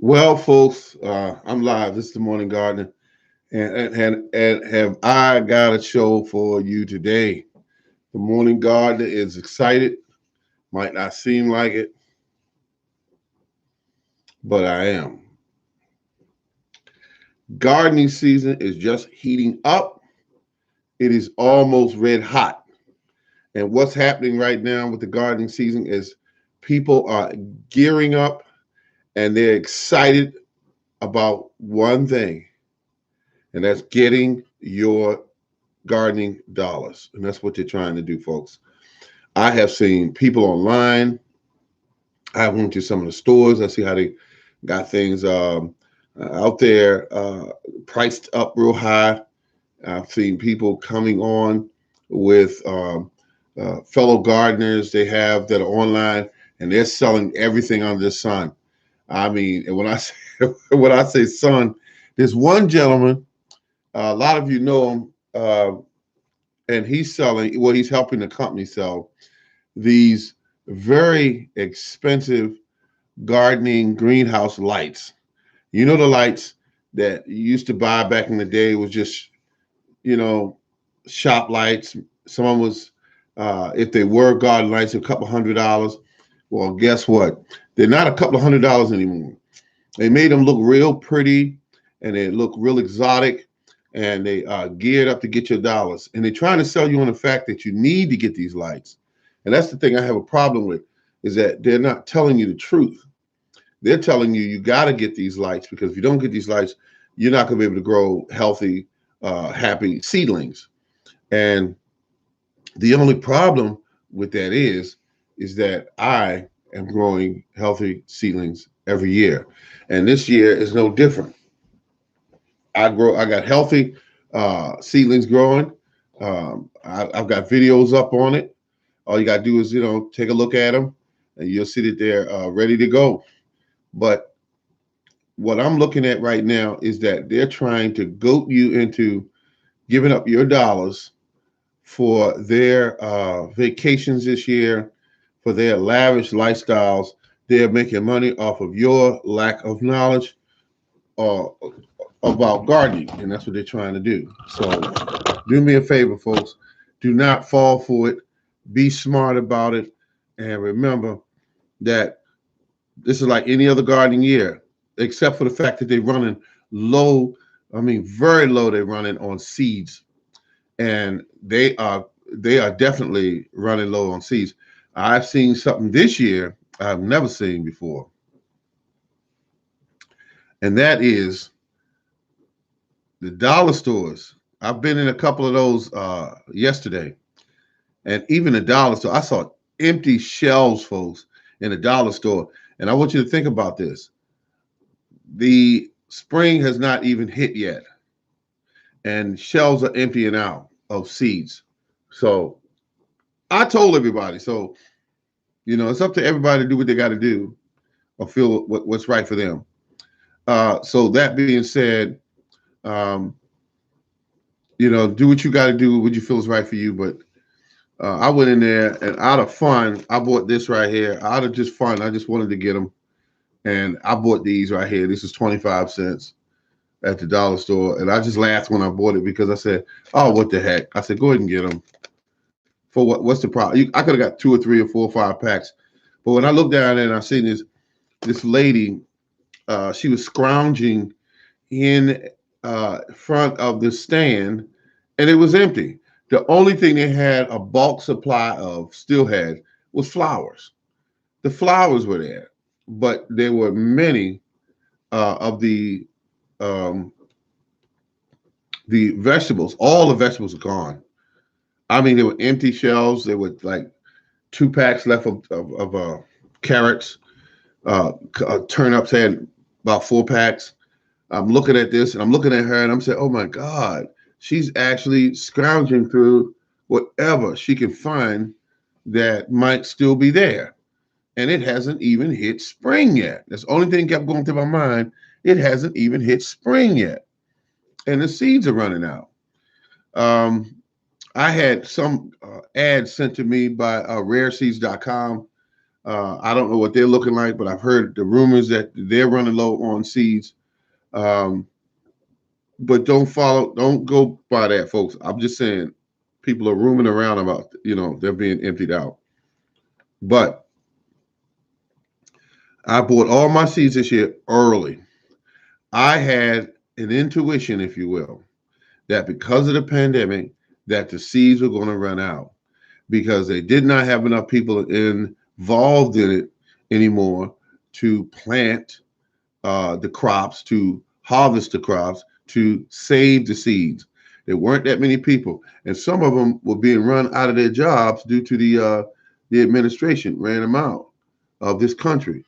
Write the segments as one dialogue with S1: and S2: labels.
S1: Well, folks, I'm live. This is the Morning Gardener, and have I got a show for you today? The Morning Gardener is excited. Might not seem like it, but I am. Gardening season is just heating up. It is almost red hot. And what's happening right now with the gardening season is people are gearing up and they're excited about one thing, and that's getting your gardening dollars. And that's what they're trying to do, folks. I have seen people online. I went to some of the stores. I see how they got things out there priced up real high. I've seen people coming on with fellow gardeners they have that are online, and they're selling everything under the sun. I mean, and when I say when I say sun, there's one gentleman. A lot of you know him. And he's selling, well, he's helping the company sell these very expensive gardening greenhouse lights. You know, the lights that you used to buy back in the day was just, you know, shop lights. Some was, if they were garden lights, a couple $100. Well, guess what? They're not a couple of $100 anymore. They made them look real pretty and they look real exotic and they are geared up to get your dollars. And they're trying to sell you on the fact that you need to get these lights. And that's the thing I have a problem with, is that they're not telling you the truth. They're telling you you got to get these lights, because if you don't get these lights, you're not going to be able to grow healthy, happy seedlings. And the only problem with that is that I am growing healthy seedlings every year. And this year is no different. I got healthy seedlings growing. I've got videos up on it. All you got to do is, take a look at them and you'll see that they're ready to go. But what I'm looking at right now is that they're trying to goat you into giving up your dollars for their vacations this year, for their lavish lifestyles. They're making money off of your lack of knowledge uh, about gardening, and that's what they're trying to do. So do me a favor, folks. Do not fall for it. Be smart about it. And remember that this is like any other gardening year, except for the fact that they're running low. I mean, very low. They're running on seeds, and they are definitely running low on seeds. I've seen something this year I've never seen before, and that is the dollar stores. I've been in a couple of those yesterday, and even the dollar store, I saw empty shelves, folks, in the dollar store. And I want you to think about this. The spring has not even hit yet, and shelves are emptying out of seeds. So I told everybody. So, it's up to everybody to do what they got to do or feel what's right for them. So that being said, um, do what you got to do, what you feel is right for you. But I went in there and out of fun, I bought this right here. Out of just fun, I just wanted to get them. And I bought these right here. This is 25 cents at the dollar store. And I just laughed when I bought it because I said, oh, what the heck? I said, go ahead and get them. For what's the problem? I could have got 2 or 3 or 4 or 5 packs. But when I looked down there and I seen this lady, she was scrounging in front of the stand, and it was empty. The only thing they had a bulk supply of, still had, was flowers. The flowers were there, but there were many of um, the vegetables. All the vegetables are gone. I mean, there were empty shelves. There were like 2 packs left of carrots. Turnips had about 4 packs. I'm looking at this and I'm looking at her and I'm saying, oh my God, she's actually scrounging through whatever she can find that might still be there. And it hasn't even hit spring yet. That's the only thing kept going through my mind. It hasn't even hit spring yet. And the seeds are running out. Um, I had some ads sent to me by rareseeds.com. I don't know what they're looking like, but I've heard the rumors that they're running low on seeds. Um, but don't go by that, folks. I'm just saying people are rooming around about, they're being emptied out. But I bought all my seeds this year early. I had an intuition, if you will, that because of the pandemic, that the seeds were going to run out because they did not have enough people involved in it anymore to plant the crops, to harvest the crops, to save the seeds. There weren't that many people, and some of them were being run out of their jobs due to the administration ran them out of this country,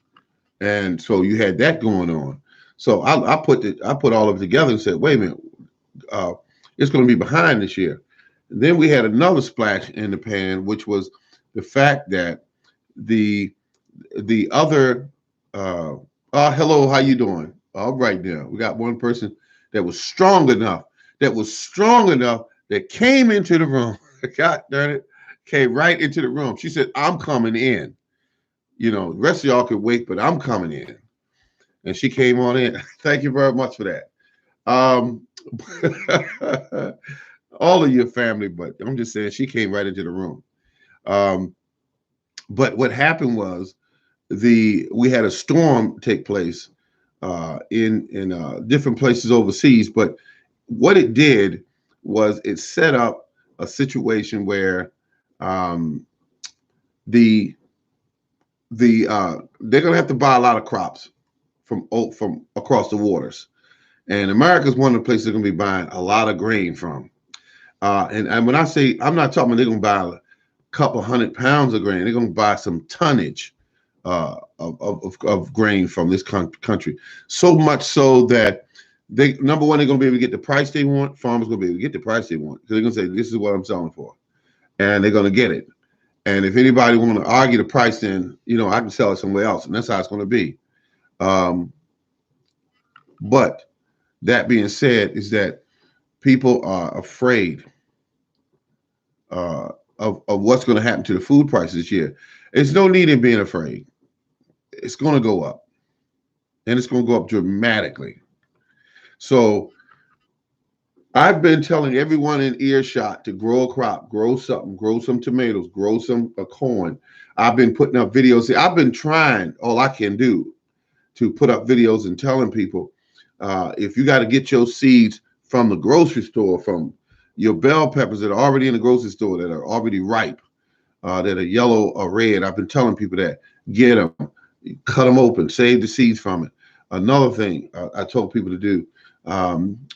S1: and so you had that going on. So I put all of it together and said, wait a minute, uh, it's going to be behind this year. And then we had another splash in the pan, which was the fact that the other hello, how you doing? All right, now we got one person that was strong enough, that came into the room. God darn it, came right into the room. She said, I'm coming in. The rest of y'all could wait, but I'm coming in. And she came on in. Thank you very much for that. Um, all of your family, but I'm just saying she came right into the room. Um, but what happened was we had a storm take place in different places overseas. But what it did was it set up a situation where um, the they're going to have to buy a lot of crops from across the waters. And America is one of the places they're going to be buying a lot of grain from. And when I say, I'm not talking about they're going to buy a couple 100 pounds of grain. They're going to buy some tonnage of grain from this country. So much so that number one, they're going to be able to get the price they want. Farmers are going to be able to get the price they want because they're going to say, this is what I'm selling for. And they're going to get it. And if anybody want to argue the price, then, I can sell it somewhere else. And that's how it's going to be. But that being said, is that people are afraid of what's going to happen to the food prices this year. There's no need in being afraid. It's going to go up, and it's going to go up dramatically. So I've been telling everyone in earshot to grow a crop, grow something, grow some tomatoes, grow some corn. I've been putting up videos. I've been trying all I can do to put up videos and telling people, if you got to get your seeds from the grocery store, from your bell peppers that are already in the grocery store, that are already ripe, that are yellow or red. I've been telling people that, get them, cut them open, save the seeds from it. Another thing I told people to do,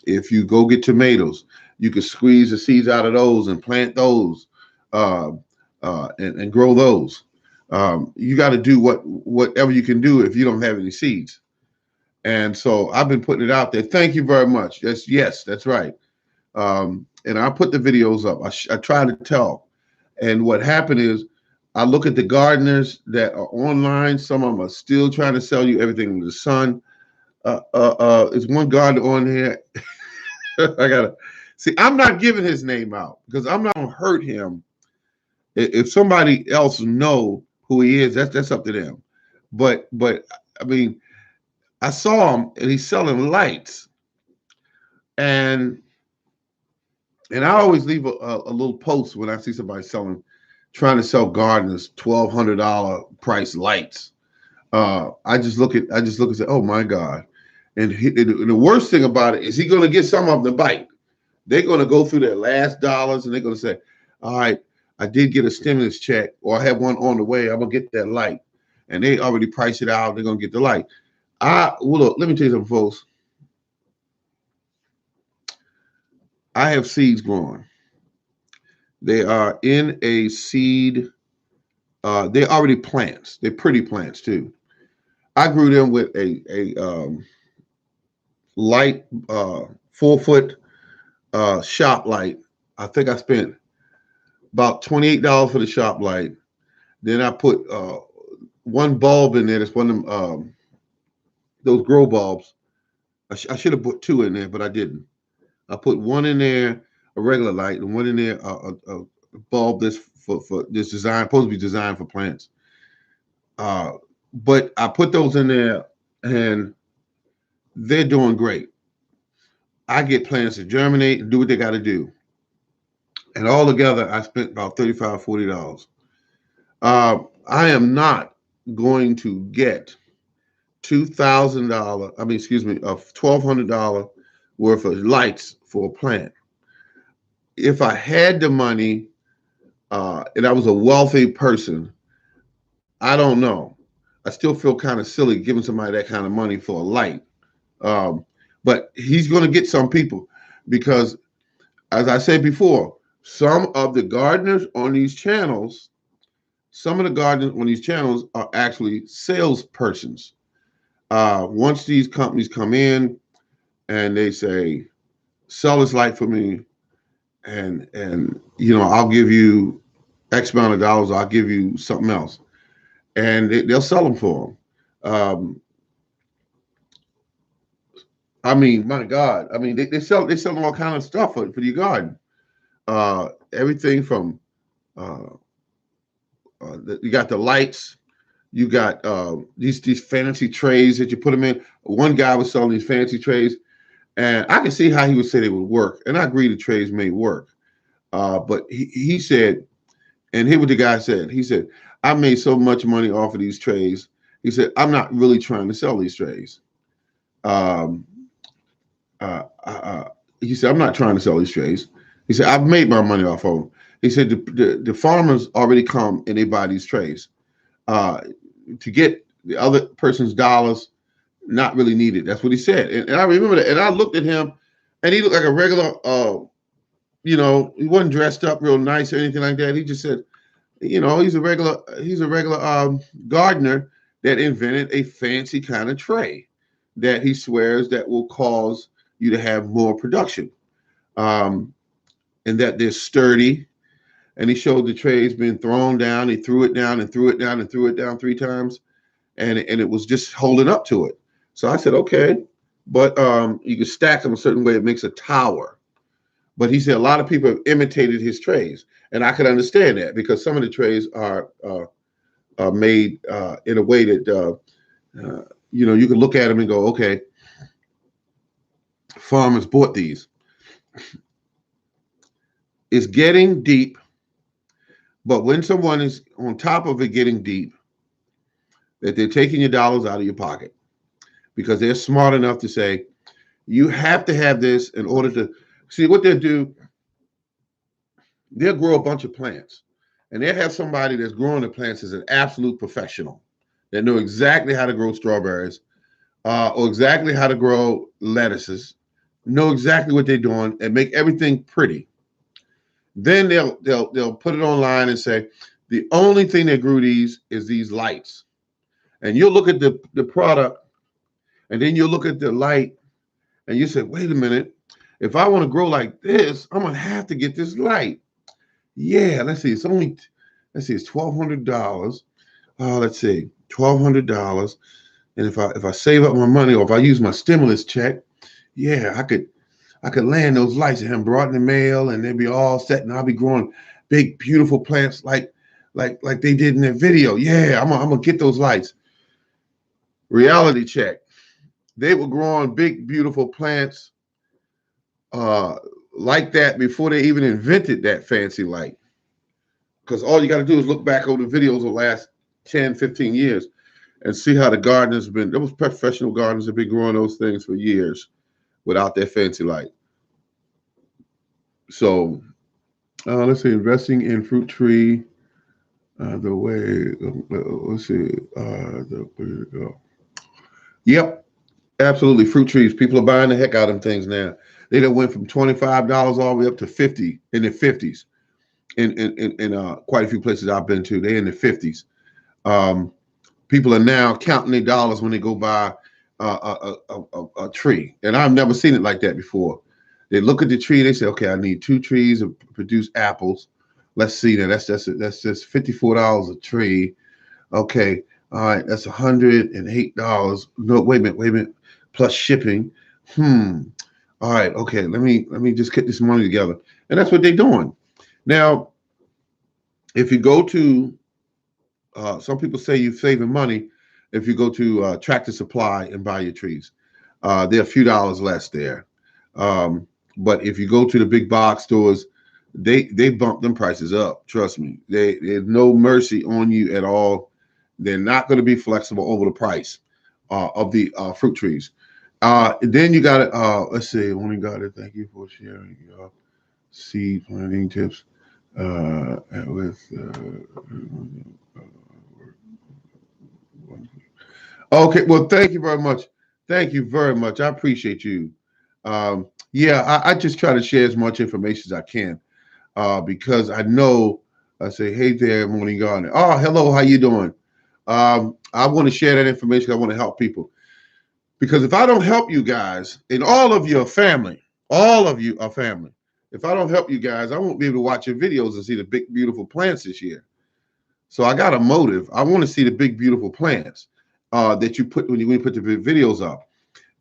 S1: if you go get tomatoes, you can squeeze the seeds out of those and plant those and grow those. You got to do whatever you can do if you don't have any seeds. And so I've been putting it out there. Thank you very much. Yes, that's right. And I put the videos up. I try to tell. And what happened is I look at the gardeners that are online. Some of them are still trying to sell you everything under the sun. Is one gardener on here. I gotta see. I'm not giving his name out because I'm not gonna hurt him. If somebody else know who he is, that's up to them. But I mean, I saw him and he's selling lights, and I always leave a little post when I see somebody trying to sell gardeners $1,200 price lights. I just look and say, oh my God. And the worst thing about it is he's going to get some of them to bite. They're going to go through their last dollars and they're going to say, all right, I did get a stimulus check, or I have one on the way. I'm going to get that light. And they already priced it out. They're going to get the light. Look, let me tell you something, folks. I have seeds growing. They are in a seed. They're already plants. They're pretty plants too. I grew them with a light 4-foot shop light. I think I spent about $28 for the shop light. Then I put one bulb in there. That's one of them, those grow bulbs. I should have put two in there, but I didn't. I put one in there, a regular light, and one in there, a bulb that's for this design, supposed to be designed for plants. But I put those in there, and they're doing great. I get plants to germinate and do what they got to do. And all together, I spent about $35, $40. I am not going to get $2,000, I mean, excuse me, of $1,200 worth of lights for a plant. If I had the money and I was a wealthy person, I don't know. I still feel kind of silly giving somebody that kind of money for a light. Um, but he's going to get some people because, as I said before, some of the gardeners on these channels, some of the gardeners on these channels are actually salespersons. Once these companies come in and they say, sell this light for me, and I'll give you X amount of dollars, I'll give you something else, and they'll sell them for them. I mean, my God, I mean they sell all kind of stuff for your garden. Everything from you got the lights, you got these fancy trays that you put them in. One guy was selling these fancy trays, and I can see how he would say they would work, and I agree the trays may work. But he said, and here what the guy said. He said, I made so much money off of these trays. He said, I'm not really trying to sell these trays. Um, uh, uh, he said, I'm not trying to sell these trays. He said, I've made my money off of them. He said, the farmers already come and they buy these trays. To get the other person's dollars, not really needed. That's what he said. And I remember that. And I looked at him, and he looked like a regular, he wasn't dressed up real nice or anything like that. He just said, he's a regular gardener that invented a fancy kind of tray that he swears that will cause you to have more production, and that they're sturdy. And he showed the trays being thrown down. He threw it down and threw it down and threw it down 3 times, and it was just holding up to it. So I said, okay, but you can stack them a certain way. It makes a tower. But he said a lot of people have imitated his trays, and I could understand that because some of the trays are made in a way that you can look at them and go, okay, farmers bought these. It's getting deep, but when someone is on top of it getting deep, that they're taking your dollars out of your pocket because they're smart enough to say, you have to have this in order to see what they'll do. They'll grow a bunch of plants, and they'll have somebody that's growing the plants as an absolute professional that know exactly how to grow strawberries or exactly how to grow lettuces, know exactly what they're doing, and make everything pretty. Then they'll put it online and say, the only thing that grew these is these lights. And you'll look at the product, and then you'll look at the light, and you say, wait a minute, if I want to grow like this, I'm gonna have to get this light. Yeah, let's see, it's $1,200. Let's see, $1,200. And if I save up my money, or if I use my stimulus check, yeah, I could land those lights and have them brought in the mail, and they'd be all set, and I'll be growing big, beautiful plants like they did in their video. Yeah, I'm gonna get those lights. Reality check. They were growing big, beautiful plants like that before they even invented that fancy light. Because all you got to do is look back over the videos of the last 10, 15 years and see how the gardeners have been. There was professional gardeners that have been growing those things for years without that fancy light. So let's see, investing in fruit tree, the way, let's see, Yep, absolutely. Fruit trees. People are buying the heck out of them things now. They done went from $25 all the way up to 50 in the 50s. In quite a few places I've been to, they're in the 50s. People are now counting their dollars when they go buy a tree, and I've never seen it like that before. They look at the tree, they say, okay, I need 2 trees to produce apples. Let's see, now that's just $54 a tree. Okay, all right, that's $108. No, wait a minute, plus shipping. All right, okay, let me just get this money together, and that's what they're doing. Now, if you go to some people say you're saving money if you go to Tractor Supply and buy your trees. They're a few dollars less there. Um, but if you go to the big box stores, they bump them prices up. Trust me, there's no mercy on you at all. They're not going to be flexible over the price of the fruit trees. Then you got it. Let's see. Only got it. Thank you for sharing your seed planting tips with. Okay. Well, thank you very much. Thank you very much. I appreciate you. Yeah, I just try to share as much information as I can because I know. I say, hey there, morning garden. Oh, hello. How you doing? I want to share that information. I want to help people. Because if I don't help you guys, and all of your family, all of you are family. If I don't help you guys, I won't be able to watch your videos and see the big, beautiful plants this year. So I got a motive. I want to see the big, beautiful plants that you put when you put the videos up.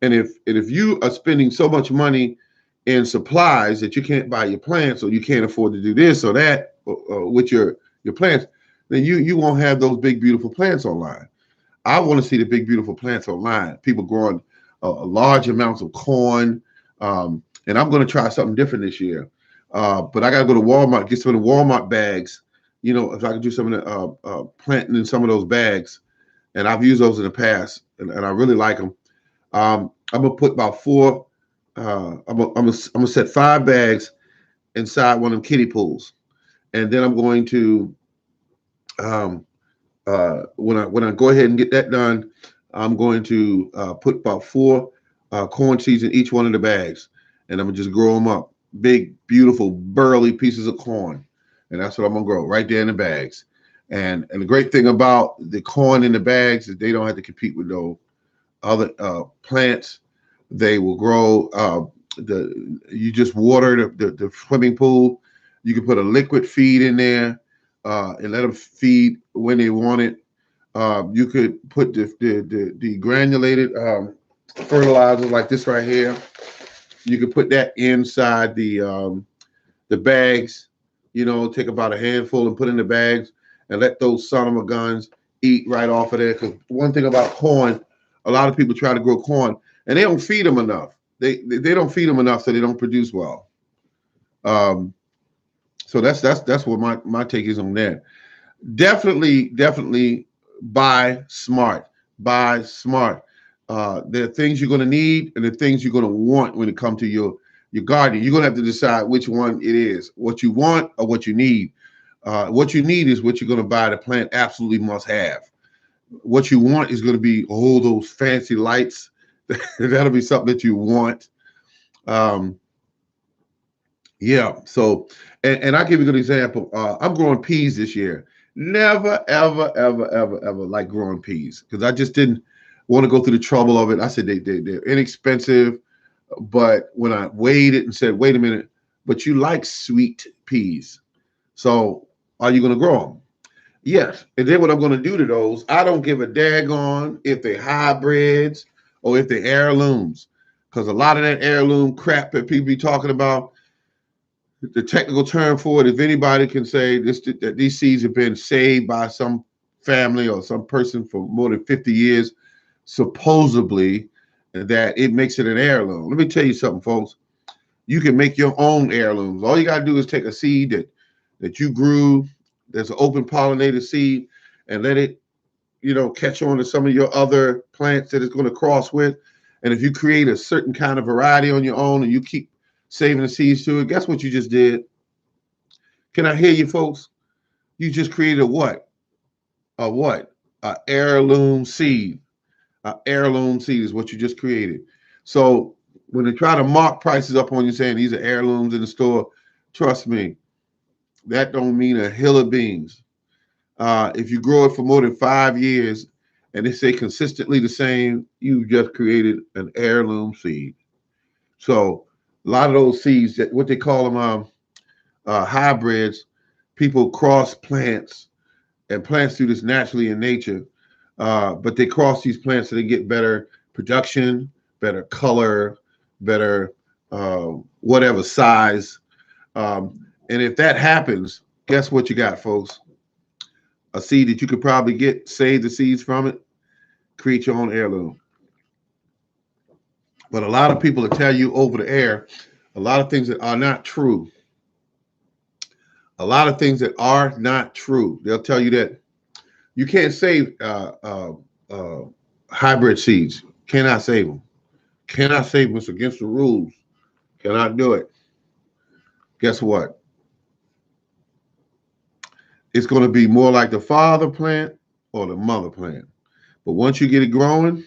S1: And if you are spending so much money in supplies that you can't buy your plants, or you can't afford to do this or that with your plants, then you won't have those big, beautiful plants online. I want to see the big, beautiful plants online. People growing large amounts of corn. And I'm going to try something different this year. But I got to go to Walmart, get some of the Walmart bags. You know, if I could do some of the planting in some of those bags. And I've used those in the past, and I really like them. I'm going to put about four, I'm gonna set 5 bags inside one of them kiddie pools. And then I'm going to, um, when I go ahead and get that done, I'm going to put about 4 corn seeds in each one of the bags, and I'm gonna just grow them up, big, beautiful, burly pieces of corn, and that's what I'm gonna grow right there in the bags. And the great thing about the corn in the bags is they don't have to compete with no other plants. They will grow. The You just water the swimming pool. You can put a liquid feed in there and let them feed when they want it. You could put the granulated fertilizer like this right here. You could put that inside the bags. You know, take about a handful and put in the bags and let those son of a guns eat right off of there. Because one thing about corn, a lot of people try to grow corn and they don't feed them enough. They don't feed them enough, so they don't produce well. Um, so that's what my take is on that. Definitely buy smart. Buy smart. There are things you're going to need and the things you're going to want when it comes to your garden. You're going to have to decide which one it is, what you want or what you need. What you need is what you're going to buy. The plant absolutely must have. What you want is going to be all those fancy lights. That'll be something that you want. Um, yeah. So, and I'll give you a good example. I'm growing peas this year. Never, ever like growing peas because I just didn't want to go through the trouble of it. I said they're inexpensive, but when I weighed it and said, wait a minute, but you like sweet peas. So are you going to grow them? Yes. And then what I'm going to do to those, I don't give a daggone if they're hybrids or if they're heirlooms. Because a lot of that heirloom crap that people be talking about, the technical term for it, if anybody can say this, that these seeds have been saved by some family or some person for more than 50 years, supposedly, that it makes it an heirloom. Let me tell you something, folks. You can make your own heirlooms. All you got to do is take a seed that you grew, there's an open pollinated seed, and let it, catch on to some of your other plants that it's going to cross with. And if you create a certain kind of variety on your own and you keep saving the seeds to it, guess what you just did? Can I hear you, folks? You just created a what? A what? A heirloom seed. A heirloom seed is what you just created. So when they try to mark prices up on you saying these are heirlooms in the store, trust me, that don't mean a hill of beans. If you grow it for more than 5 years and they say consistently the same, you just created an heirloom seed. So a lot of those seeds, that what they call them hybrids, people cross plants, and plants do this naturally in nature. But they cross these plants so they get better production, better color, better whatever size. And if that happens, guess what you got, folks? a seed that you could probably get, save the seeds from it, create your own heirloom. But a lot of people will tell you over the air a lot of things that are not true. A lot of things that are not true. They'll tell you that you can't save uh, hybrid seeds. Cannot save them. Cannot save them. It's against the rules. Cannot do it. Guess what? It's going to be more like the father plant or the mother plant. But once you get it growing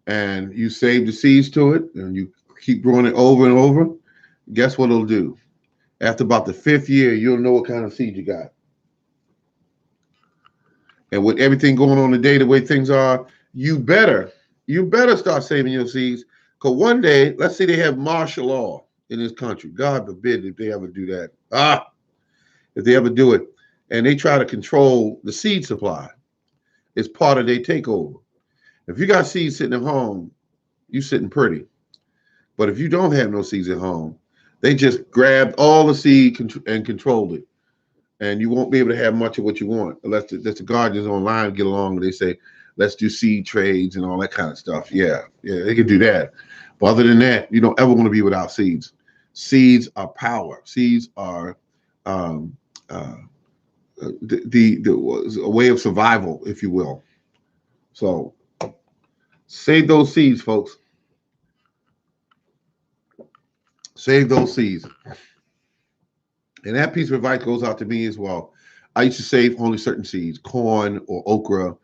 S1: and you save the seeds to it and you keep growing it over and over, guess what it'll do? After about the fifth year, you'll know what kind of seed you got. And with everything going on today, the way things are, you better start saving your seeds. Because one day, let's say they have martial law in this country. God forbid if they ever do that. If they ever do it, and they try to control the seed supply, it's part of their takeover. If you got seeds sitting at home, you sitting pretty. But if you don't have no seeds at home, they just grabbed all the seed and controlled it. And you won't be able to have much of what you want unless the guardians online get along and they say, let's do seed trades and all that kind of stuff. Yeah, they can do that. But other than that, you don't ever want to be without seeds. Seeds are power. Seeds are um, uh, a way of survival, if you will. So save those seeds, folks. Save those seeds. And that piece of advice goes out to me as well. I used to save only certain seeds, corn or okra.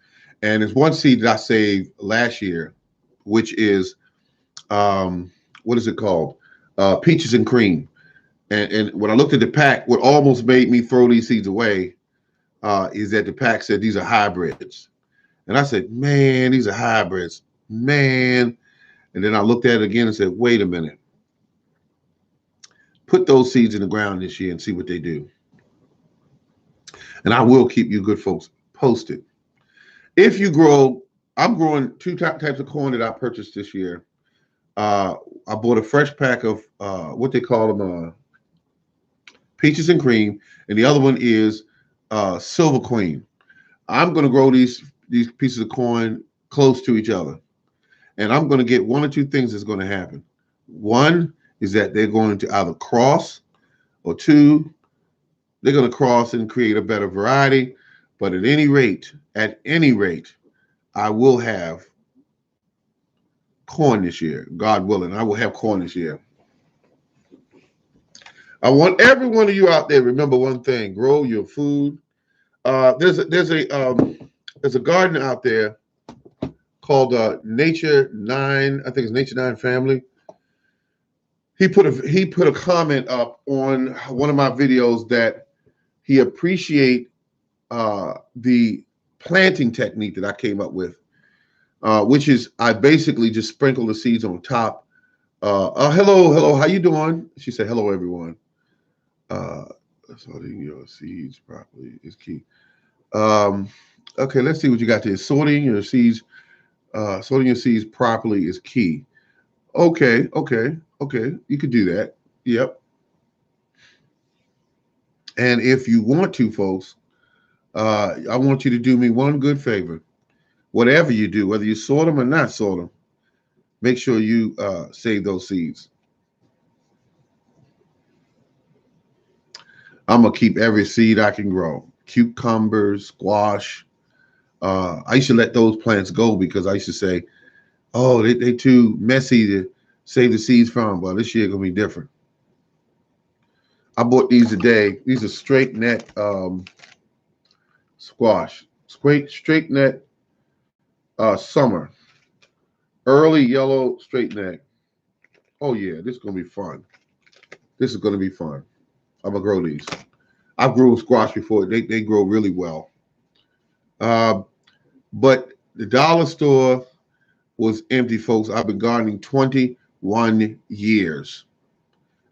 S1: And there's one seed that I saved last year, which is, what is it called? Peaches and cream. And when I looked at the pack, what almost made me throw these seeds away is that the pack said these are hybrids. And I said, man, these are hybrids. Man. And then I looked at it again and said, wait a minute. Put those seeds in the ground this year and see what they do. And I will keep you good folks posted. If you grow, I'm growing two types of corn that I purchased this year. I bought a fresh pack of what they call them, peaches and cream, and the other one is Silver Queen. I'm going to grow these pieces of corn close to each other, and I'm going to get one or two things that's going to happen. One is that they're going to either cross, or two, they're going to cross and create a better variety. But at any rate, I will have corn this year. God willing, I will have corn this year. I want every one of you out there remember one thing: grow your food. There's a garden out there called Nature 9. I think it's Nature 9 Family. He put a comment up on one of my videos that he appreciate the planting technique that I came up with, which is I basically just sprinkle the seeds on top. Hello, how you doing? She said, hello, everyone. Sorting your seeds properly is key. Okay, let's see what you got there. Sorting your seeds properly is key. Okay. You could do that. Yep. And if you want to, folks, I want you to do me one good favor. Whatever you do, whether you sort them or not sort them, make sure you save those seeds. I'm going to keep every seed I can grow. Cucumbers, squash. I used to let those plants go because I used to say, oh, they too messy to save the seeds from. Well, this year going to be different. I bought these today. These are straight net squash. Straight net summer. Early yellow straight neck. Oh, yeah, this is going to be fun. This is going to be fun. I'm going to grow these. I've grown squash before. They grow really well. But the dollar store was empty, folks. I've been gardening 21 years.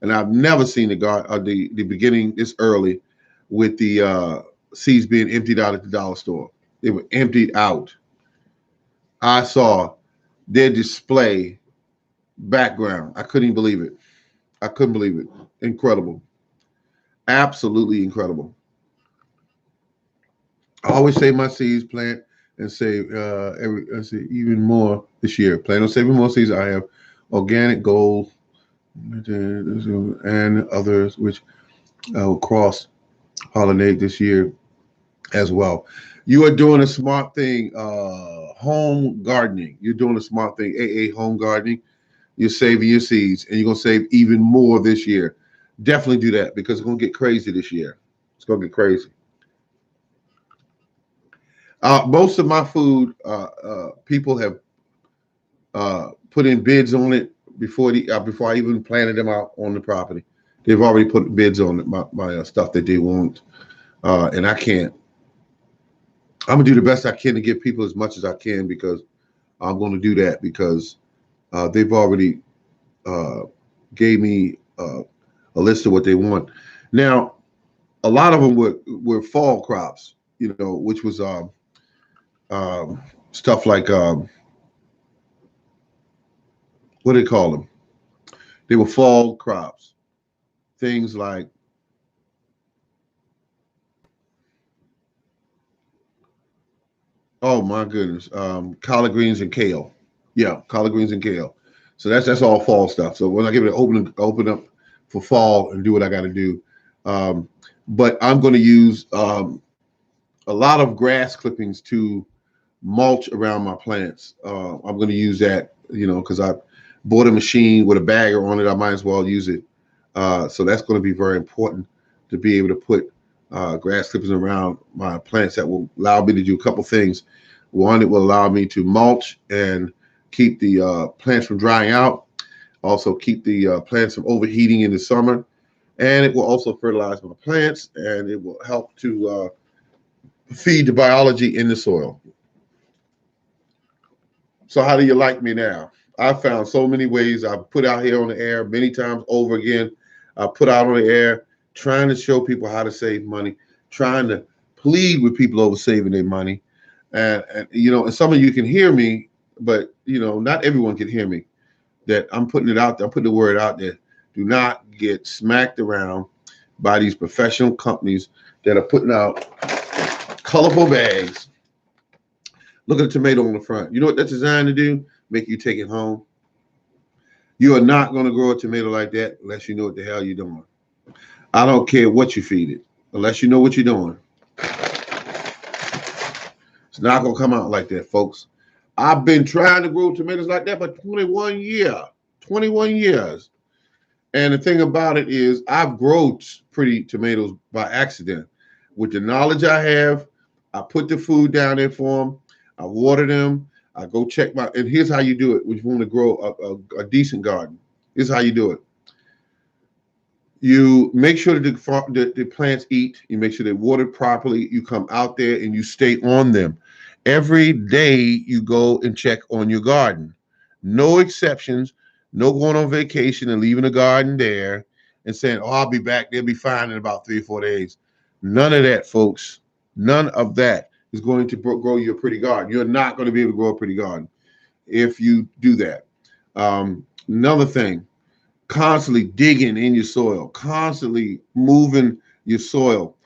S1: And I've never seen the beginning this early with the seeds being emptied out at the dollar store. They were emptied out. I saw their display background. I couldn't even believe it. I couldn't believe it. Incredible. Absolutely incredible. I always save my seeds, plant and save let's see, even more this year. Plan on saving more seeds. I have organic gold and others which will cross pollinate this year as well. You are doing a smart thing, home gardening. You're doing a smart thing, AA home gardening. You're saving your seeds, and you're gonna save even more this year. Definitely do that because it's gonna get crazy this year. It's gonna get crazy. Most of my food, people have put in bids on it before I even planted them out on the property. They've already put bids on it, my stuff that they want, and I can't. I'm gonna do the best I can to give people as much as I can because I'm going to do that because they've already uh, gave me a list of what they want. Now, a lot of them were fall crops, which was stuff like what do they call them? They were fall crops, things like oh my goodness, collard greens and kale. Yeah, collard greens and kale. So that's all fall stuff. So when I give it an open up for fall and do what I got to do, um, but I'm going to use a lot of grass clippings to mulch around my plants. I'm going to use that, because I bought a machine with a bagger on it. I might as well use it. So that's going to be very important to be able to put grass clippings around my plants that will allow me to do a couple things. One, it will allow me to mulch and keep the plants from drying out. Also, keep the plants from overheating in the summer. And it will also fertilize my plants and it will help to feed the biology in the soil. So how do you like me now? I found so many ways I've put out here on the air many times over again. I put out on the air trying to show people how to save money, trying to plead with people over saving their money. And some of you can hear me, but not everyone can hear me. That I'm putting it out there, I'm putting the word out there. Do not get smacked around by these professional companies that are putting out colorful bags. Look at the tomato on the front. You know what that's designed to do? Make you take it home. You are not going to grow a tomato like that unless you know what the hell you're doing. I don't care what you feed it, unless you know what you're doing. It's not going to come out like that, folks. I've been trying to grow tomatoes like that for 21 years. 21 years. And the thing about it is, I've grown pretty tomatoes by accident. With the knowledge I have, I put the food down there for them. I water them. I go check and here's how you do it when you want to grow a decent garden. Here's how you do it. You make sure that the plants eat. You make sure they're watered properly. You come out there and you stay on them. Every day you go and check on your garden. No exceptions. No going on vacation and leaving the garden there and saying, oh, I'll be back. They'll be fine in about 3 or 4 days. None of that, folks. None of that is going to grow you a pretty garden. You're not going to be able to grow a pretty garden if you do that. Another thing, constantly digging in your soil, constantly moving your soil,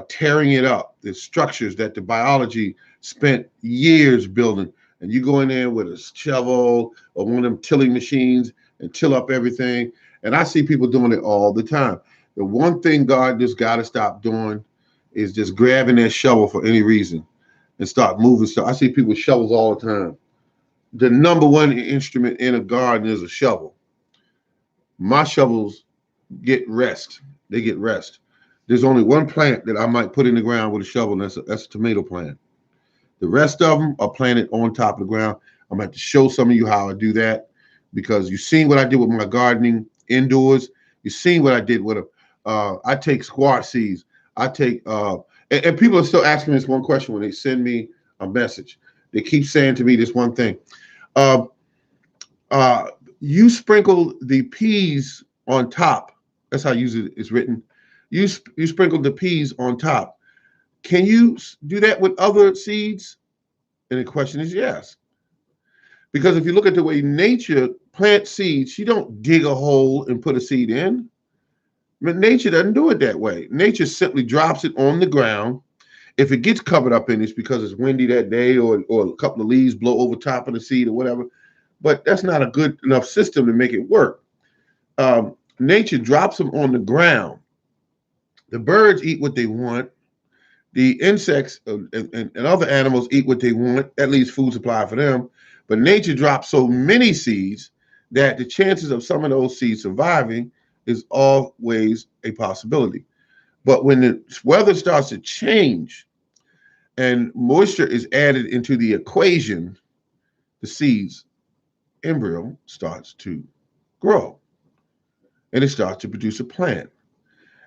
S1: tearing it up. The structures that the biology spent years building, and you go in there with a shovel or one of them tilling machines and till up everything. And I see people doing it all the time. The one thing God just got to stop doing is just grabbing that shovel for any reason and start moving stuff. I see people with shovels all the time. The number one instrument in a garden is a shovel. My shovels get rest. They get rest. There's only one plant that I might put in the ground with a shovel, and that's a tomato plant. The rest of them are planted on top of the ground. I'm going to show some of you how I do that because you've seen what I did with my gardening indoors. You've seen what I did with them. I take squash seeds. I take, and people are still asking me this one question when they send me a message. They keep saying to me this one thing. Uh, you sprinkle the peas on top. That's how usually it's written. You sprinkle the peas on top. Can you do that with other seeds? And the question is yes. Because if you look at the way nature plants seeds, she don't dig a hole and put a seed in. But nature doesn't do it that way. Nature simply drops it on the ground If it gets covered up in, it's because it's windy that day, or a couple of leaves blow over top of the seed or whatever. But that's not a good enough system to make it work. Nature drops them on the ground. The birds eat what they want. The insects and other animals eat what they want. That leaves food supply for them. But nature drops so many seeds that the chances of some of those seeds surviving is always a possibility. But when the weather starts to change and moisture is added into the equation, the seeds embryo starts to grow, and it starts to produce a plant,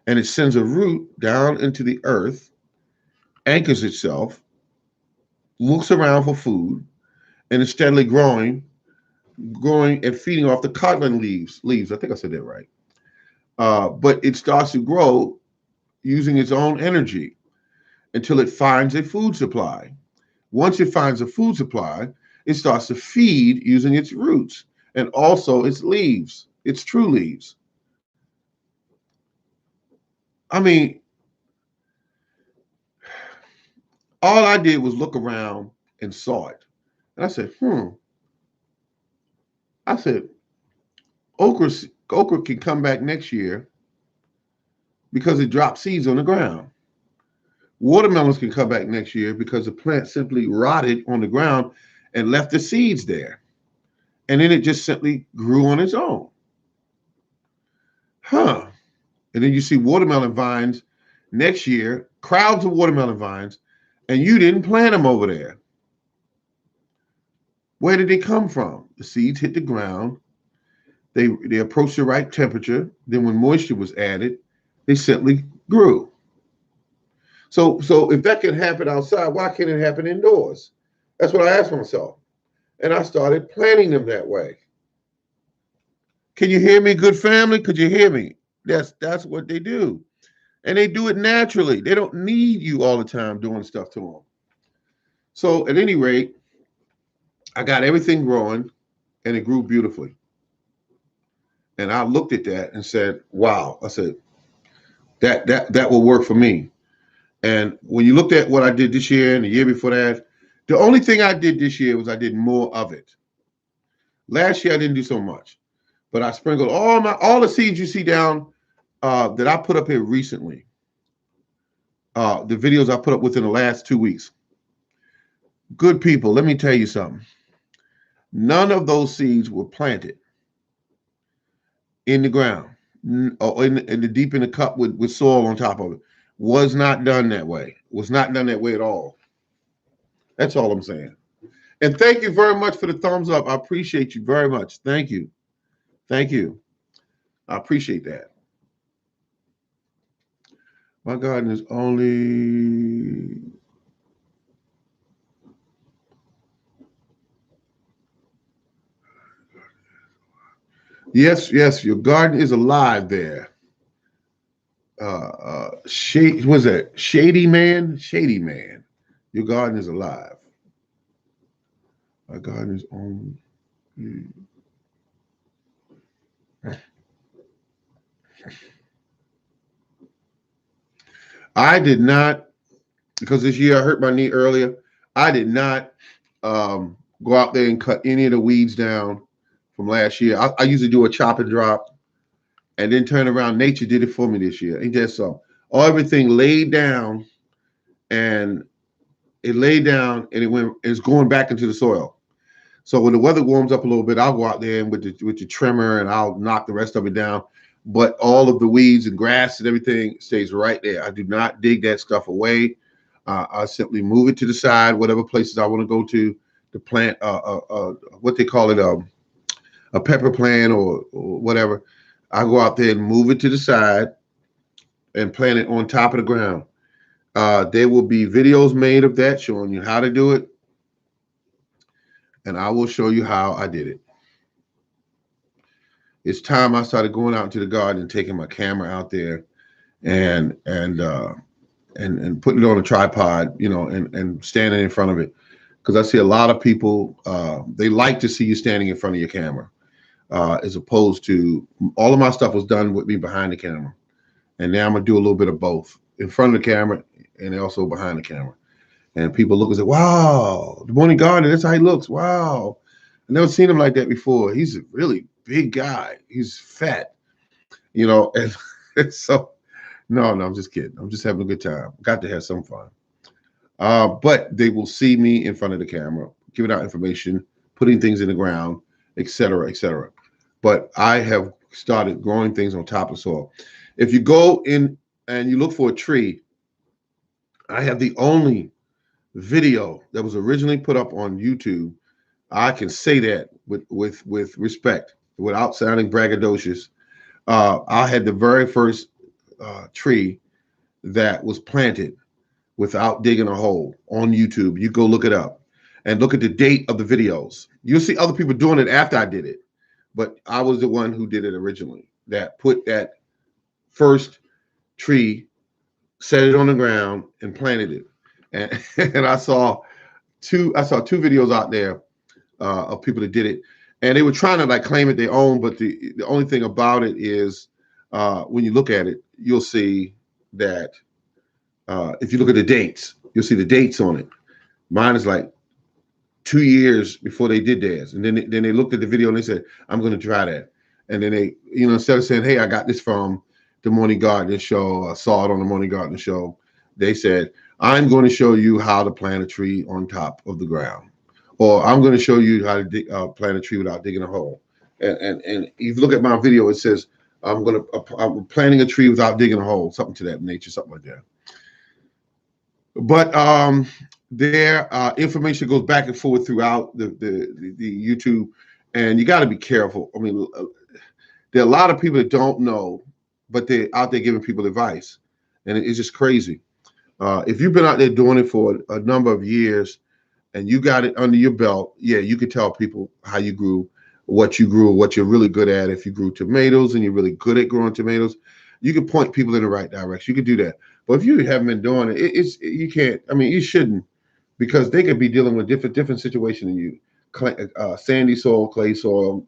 S1: and it sends a root down into the earth, anchors itself, looks around for food, and is steadily growing and feeding off the cotton leaves. I think I said that right. But it starts to grow using its own energy until it finds a food supply. Once it finds a food supply, it starts to feed using its roots and also its leaves, its true leaves. I mean, all I did was look around and saw it. And I said, I said, okra can come back next year because it dropped seeds on the ground. Watermelons can come back next year because the plant simply rotted on the ground and left the seeds there. And then it just simply grew on its own. And then you see watermelon vines next year, crowds of watermelon vines, and you didn't plant them over there. Where did they come from? The seeds hit the ground. They approached the right temperature. Then when moisture was added, they simply grew. So if that can happen outside, why can't it happen indoors? That's what I asked myself. And I started planting them that way. Can you hear me, good family? Could you hear me? That's what they do. And they do it naturally. They don't need you all the time doing stuff to them. So at any rate, I got everything growing and it grew beautifully. And I looked at that and said, wow. I said, that will work for me. And when you looked at what I did this year and the year before that, the only thing I did this year was I did more of it. Last year I didn't do so much, but I sprinkled all the seeds you see down that I put up here recently. The videos I put up within the last 2 weeks. Good people, let me tell you something. None of those seeds were planted in the ground or in the deep in the cup with soil on top of it. Was not done that way. Was not done that way at all. That's all I'm saying. And thank you very much for the thumbs up. I appreciate you very much. Thank you. Thank you. I appreciate that. My garden is only... Yes, your garden is alive there. Was that Shady Man? Shady Man. Your garden is alive. My garden is only... I did not, because this year I hurt my knee earlier, I did not go out there and cut any of the weeds down from last year. I usually do a chop and drop and then turn around. Nature did it for me this year. Ain't that so? Everything laid down, and it laid down and it's going back into the soil. So when the weather warms up a little bit, I'll go out there and with the trimmer and I'll knock the rest of it down. But all of the weeds and grass and everything stays right there. I do not dig that stuff away. I simply move it to the side, whatever places I want to go to plant what they call it, a pepper plant or whatever. I go out there and move it to the side and plant it on top of the ground. There will be videos made of that showing you how to do it. And I will show you how I did it. It's time I started going out into the garden and taking my camera out there and putting it on a tripod, and standing in front of it. Because I see a lot of people, they like to see you standing in front of your camera, as opposed to all of my stuff was done with me behind the camera. And now I'm going to do a little bit of both, in front of the camera and also behind the camera. And people look and say, wow, the Morning Gardener, that's how he looks. Wow. I never seen him like that before. He's a really big guy. He's fat, and so no, I'm just kidding. I'm just having a good time. Got to have some fun. But they will see me in front of the camera, giving out information, putting things in the ground, et cetera, et cetera. But I have started growing things on top of soil. If you go in and you look for a tree, I have the only video that was originally put up on YouTube. I can say that with respect, without sounding braggadocious. I had the very first tree that was planted without digging a hole on YouTube. You go look it up and look at the date of the videos. You'll see other people doing it after I did it, but I was the one who did it originally, that put that first tree, set it on the ground and planted it. And I saw two videos out there of people that did it, and they were trying to like claim it their own, but the only thing about it is when you look at it, you'll see that if you look at the dates, you'll see the dates on it. Mine is like 2 years before they did theirs, and then they looked at the video and they said, "I'm going to try that." And then they, instead of saying, "Hey, I got this from the Morning Gardener show. I saw it on the Morning Gardener show," they said, "I'm going to show you how to plant a tree on top of the ground, or I'm going to show you how to plant a tree without digging a hole." And if you look at my video, it says, I'm planting a tree without digging a hole," something to that nature, something like that. But their information goes back and forth throughout the YouTube, and you got to be careful. I mean, there are a lot of people that don't know, but they're out there giving people advice, and it's just crazy. If you've been out there doing it for a number of years and you got it under your belt, yeah, you could tell people how you grew, what you're really good at. If you grew tomatoes and you're really good at growing tomatoes, you can point people in the right direction. You can do that. But if you haven't been doing it, you can't. I mean, you shouldn't, because they could be dealing with different situation than you. Sandy soil, clay soil,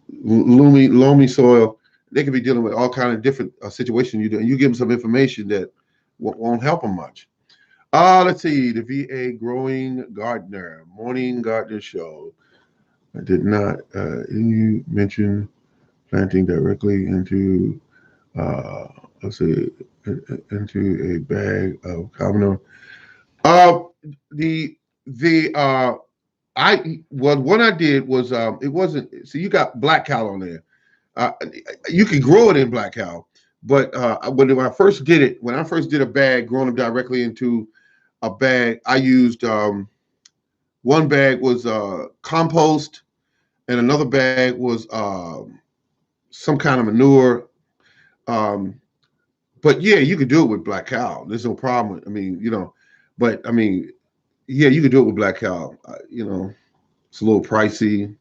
S1: loamy soil. They could be dealing with all kind of different situations you do, and you give them some information that won't help them much. Let's see, the VA Growing Gardener, Morning Gardener Show. I did not. You mentioned planting directly into, let's see, into a bag of common. What I did was it wasn't. So you got black cow on there. You can grow it in black cow, but when I first did it, when I first did a bag, growing them directly into a bag, I used one bag was compost, and another bag was some kind of manure. But yeah, you could do it with black cow. There's no problem. I mean, but I mean, yeah, you could do it with black cow. It's a little pricey.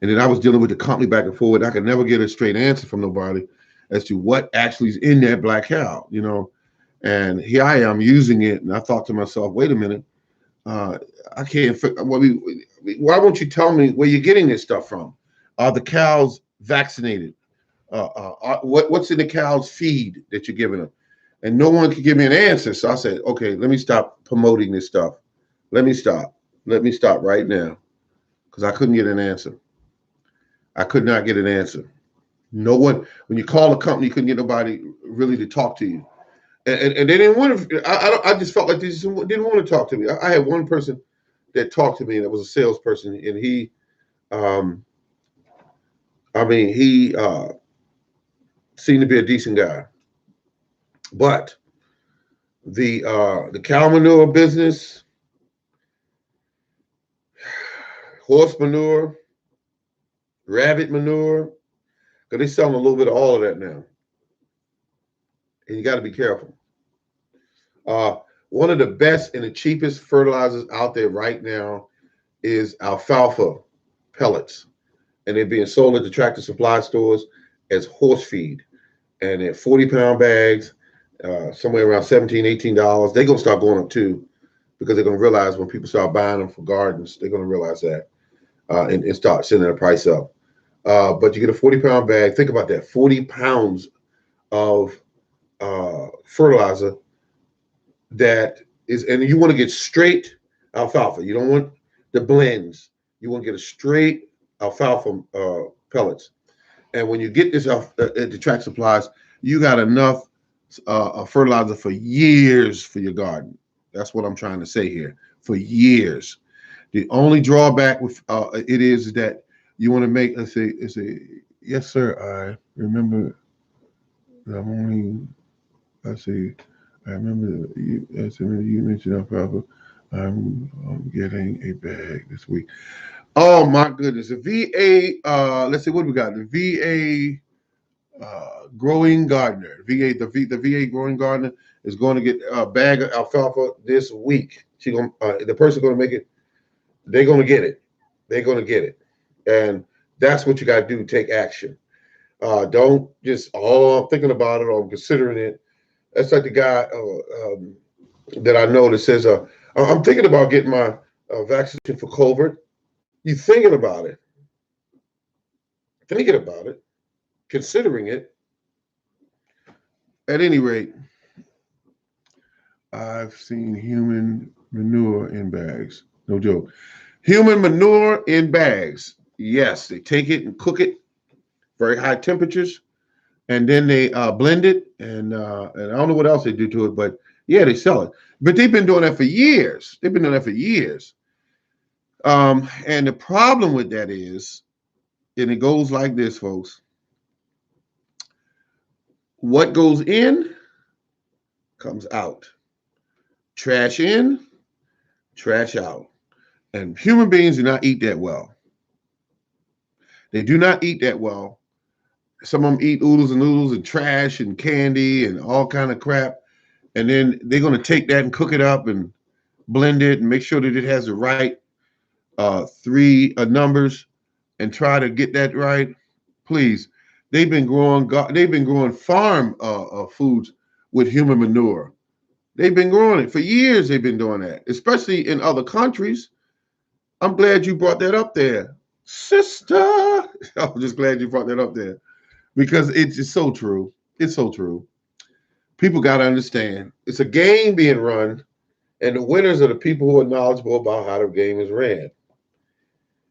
S1: And then I was dealing with the company back and forth. I could never get a straight answer from nobody as to what actually is in that black cow, And here I am using it, and I thought to myself, wait a minute, I can't. Why won't you tell me where you're getting this stuff from? Are the cows vaccinated? What's in the cow's feed that you're giving them? And no one could give me an answer. So I said, okay, let me stop promoting this stuff. Let me stop right now, because I couldn't get an answer. I could not get an answer. No one, when you call a company, you couldn't get nobody really to talk to you. And they didn't want to, I just felt like they just didn't want to talk to me. I had one person that talked to me that was a salesperson, and he seemed to be a decent guy. But the cow manure business, horse manure, rabbit manure, because they're selling a little bit of all of that now. And you got to be careful. One of the best and the cheapest fertilizers out there right now is alfalfa pellets. And they're being sold at the Tractor Supply stores as horse feed. And they're 40-pound bags, somewhere around $17, $18. They're going to start going up too, because they're going to realize when people start buying them for gardens, they're going to realize that and start sending the price up. But you get a 40-pound bag. Think about that, 40 pounds of fertilizer that is, and you want to get straight alfalfa. You don't want the blends. You want to get a straight alfalfa pellets. And when you get this at the Track Supplies, you got enough fertilizer for years for your garden. That's what I'm trying to say here. For years. The only drawback with it is that you want to make. Let's say, yes, sir. I remember. I'm only. Let's see. I remember you mentioned alfalfa. I'm getting a bag this week. Oh my goodness. The VA, let's see what we got. The VA growing gardener. The VA growing gardener is going to get a bag of alfalfa this week. The person going to make it, they're going to get it. They're going to get it. And that's what you got to do, take action. Don't just, oh, I'm thinking about it or I'm considering it. That's like the guy that I know that says, I'm thinking about getting my vaccination for COVID. You thinking about it, considering it. At any rate, I've seen human manure in bags. No joke. Human manure in bags. Yes, they take it and cook it, very high temperatures, and then they blend it, and I don't know what else they do to it, but yeah, they sell it. But they've been doing that for years. And the problem with that is, and it goes like this, folks. What goes in comes out. Trash in, trash out. And human beings do not eat that well. They do not eat that well. Some of them eat oodles and noodles and trash and candy and all kind of crap. And then they're going to take that and cook it up and blend it and make sure that it has the right three numbers and try to get that right. Please, they've been growing farm foods with human manure. They've been growing it for years. They've been doing that, especially in other countries. I'm glad you brought that up there, sister. I'm just glad you brought that up there because it's just so true. It's so true. People got to understand it's a game being run, and the winners are the people who are knowledgeable about how the game is ran.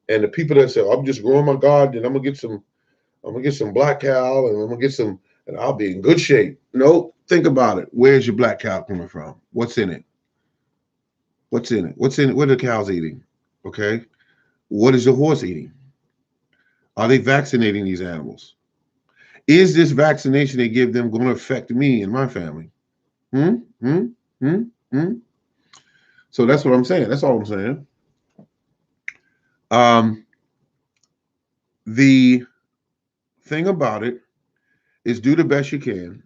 S1: And the people that say, "I'm just growing my garden, and I'm gonna get some black cow, and I'm gonna get some, and I'll be in good shape." No, think about it. Where's your black cow coming from? What's in it? What's in it? What's in it? What are the cows eating? Okay. What is your horse eating? Are they vaccinating these animals? Is this vaccination they give them going to affect me and my family? Hmm? Hmm? Hmm? Hmm? So that's what I'm saying. That's all I'm saying. The thing about it is do the best you can.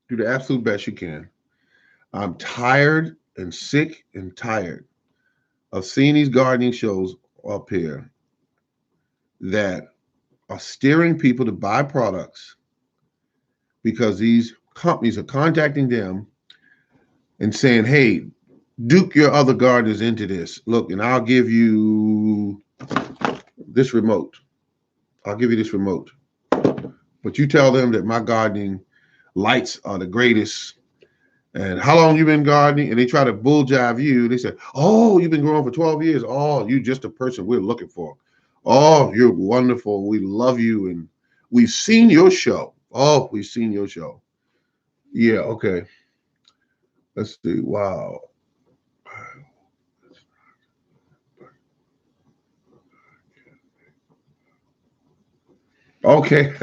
S1: Do the absolute best you can. I'm tired and sick and tired of seeing these gardening shows up here that are steering people to buy products because these companies are contacting them and saying, hey, duke your other gardeners into this. Look, and I'll give you this remote. I'll give you this remote. But you tell them that my gardening lights are the greatest. And how long you been gardening? And they try to bull jive you. They say, oh, you've been growing for 12 years. Oh, you just a person we're looking for. Oh, you're wonderful. We love you. And we've seen your show. Oh, we've seen your show. Yeah, okay. Let's see. Wow. Okay.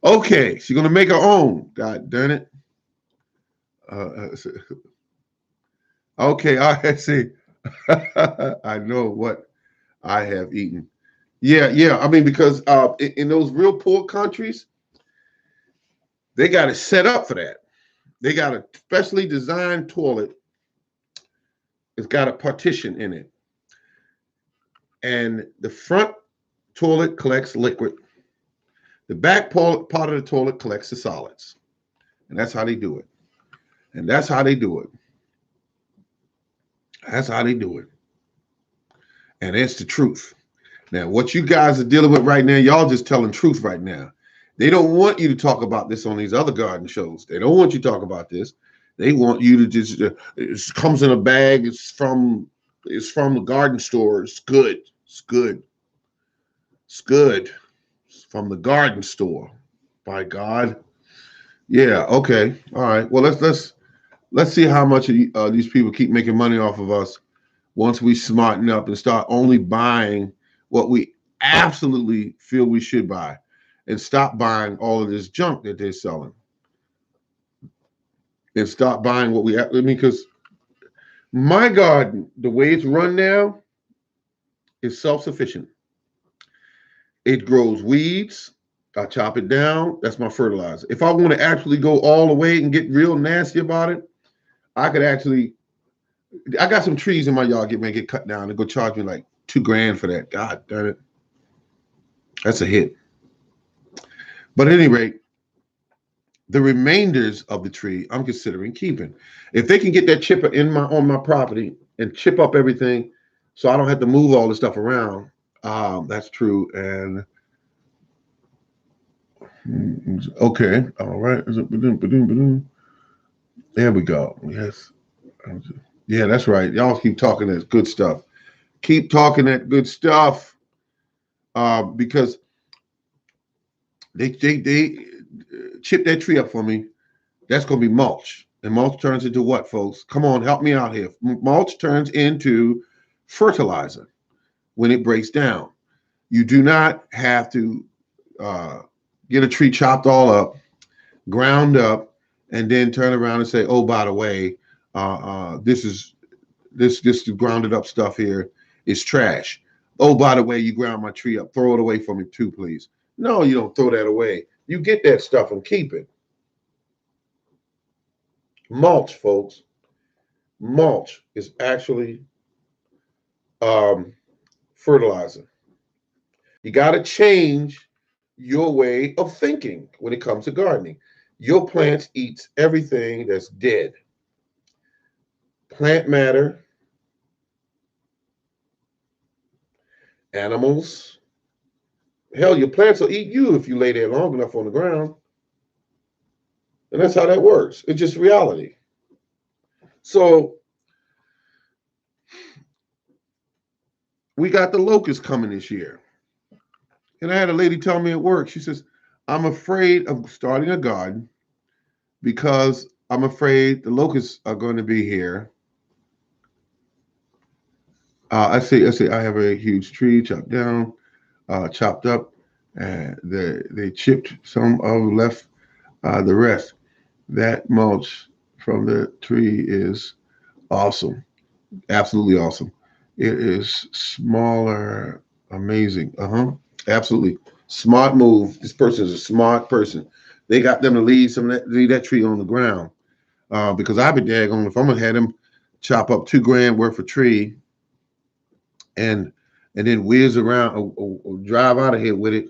S1: Okay. She's going to make her own. God darn it. Okay. I see. I know what I have eaten. Yeah, yeah. I mean, because in those real poor countries, they got it set up for that. They got a specially designed toilet. It's got a partition in it. And the front toilet collects liquid. The back part of the toilet collects the solids. And that's how they do it. And that's how they do it. That's how they do it. And it's the truth. Now, what you guys are dealing with right now, y'all just telling truth right now. They don't want you to talk about this on these other garden shows. They don't want you to talk about this. They want you to just it comes in a bag. It's from the garden store. It's good. It's good. It's good. It's from the garden store. By God. Yeah. Okay. All right. Well, let's see how much these people keep making money off of us once we smarten up and start only buying what we absolutely feel we should buy, and stop buying all of this junk that they're selling, and stop buying what I mean, because my garden, the way it's run now, is self-sufficient. It grows weeds. I chop it down. That's my fertilizer. If I want to actually go all the way and get real nasty about it, I could actually. I got some trees in my yard get cut down and go charge me like $2,000 for that. God damn it, that's a hit. But at any rate, the remainders of the tree I'm considering keeping. If they can get that chipper on my property and chip up everything, so I don't have to move all the stuff around. That's true. And okay, all right. There we go. Yes. Yeah, that's right. Y'all keep talking that good stuff. Keep talking that good stuff. Because they chip that tree up for me. That's going to be mulch. And mulch turns into what, folks? Come on, help me out here. Mulch turns into fertilizer when it breaks down. You do not have to get a tree chopped all up, ground up, and then turn around and say, "Oh, by the way, this grounded up stuff here is trash. Oh, by the way, you ground my tree up. Throw it away for me too, please." No, you don't throw that away. You get that stuff and keep it. Mulch, folks. Mulch is actually fertilizer. You got to change your way of thinking when it comes to gardening. Your plants eats everything that's dead. Plant matter, animals. Hell, your plants will eat you if you lay there long enough on the ground. And that's how that works. It's just reality. So we got the locusts coming this year. And I had a lady tell me at work, she says, "I'm afraid of starting a garden because I'm afraid the locusts are going to be here." I say, I have a huge tree chopped down, chopped up, and they chipped some of left the rest. That mulch from the tree is awesome, absolutely awesome. It is smaller, amazing. Absolutely smart move. This person is a smart person. They got them to leave that tree on the ground, because I'd be daggone if I'm gonna have them chop up $2,000 worth of tree and then whiz around or drive out of here with it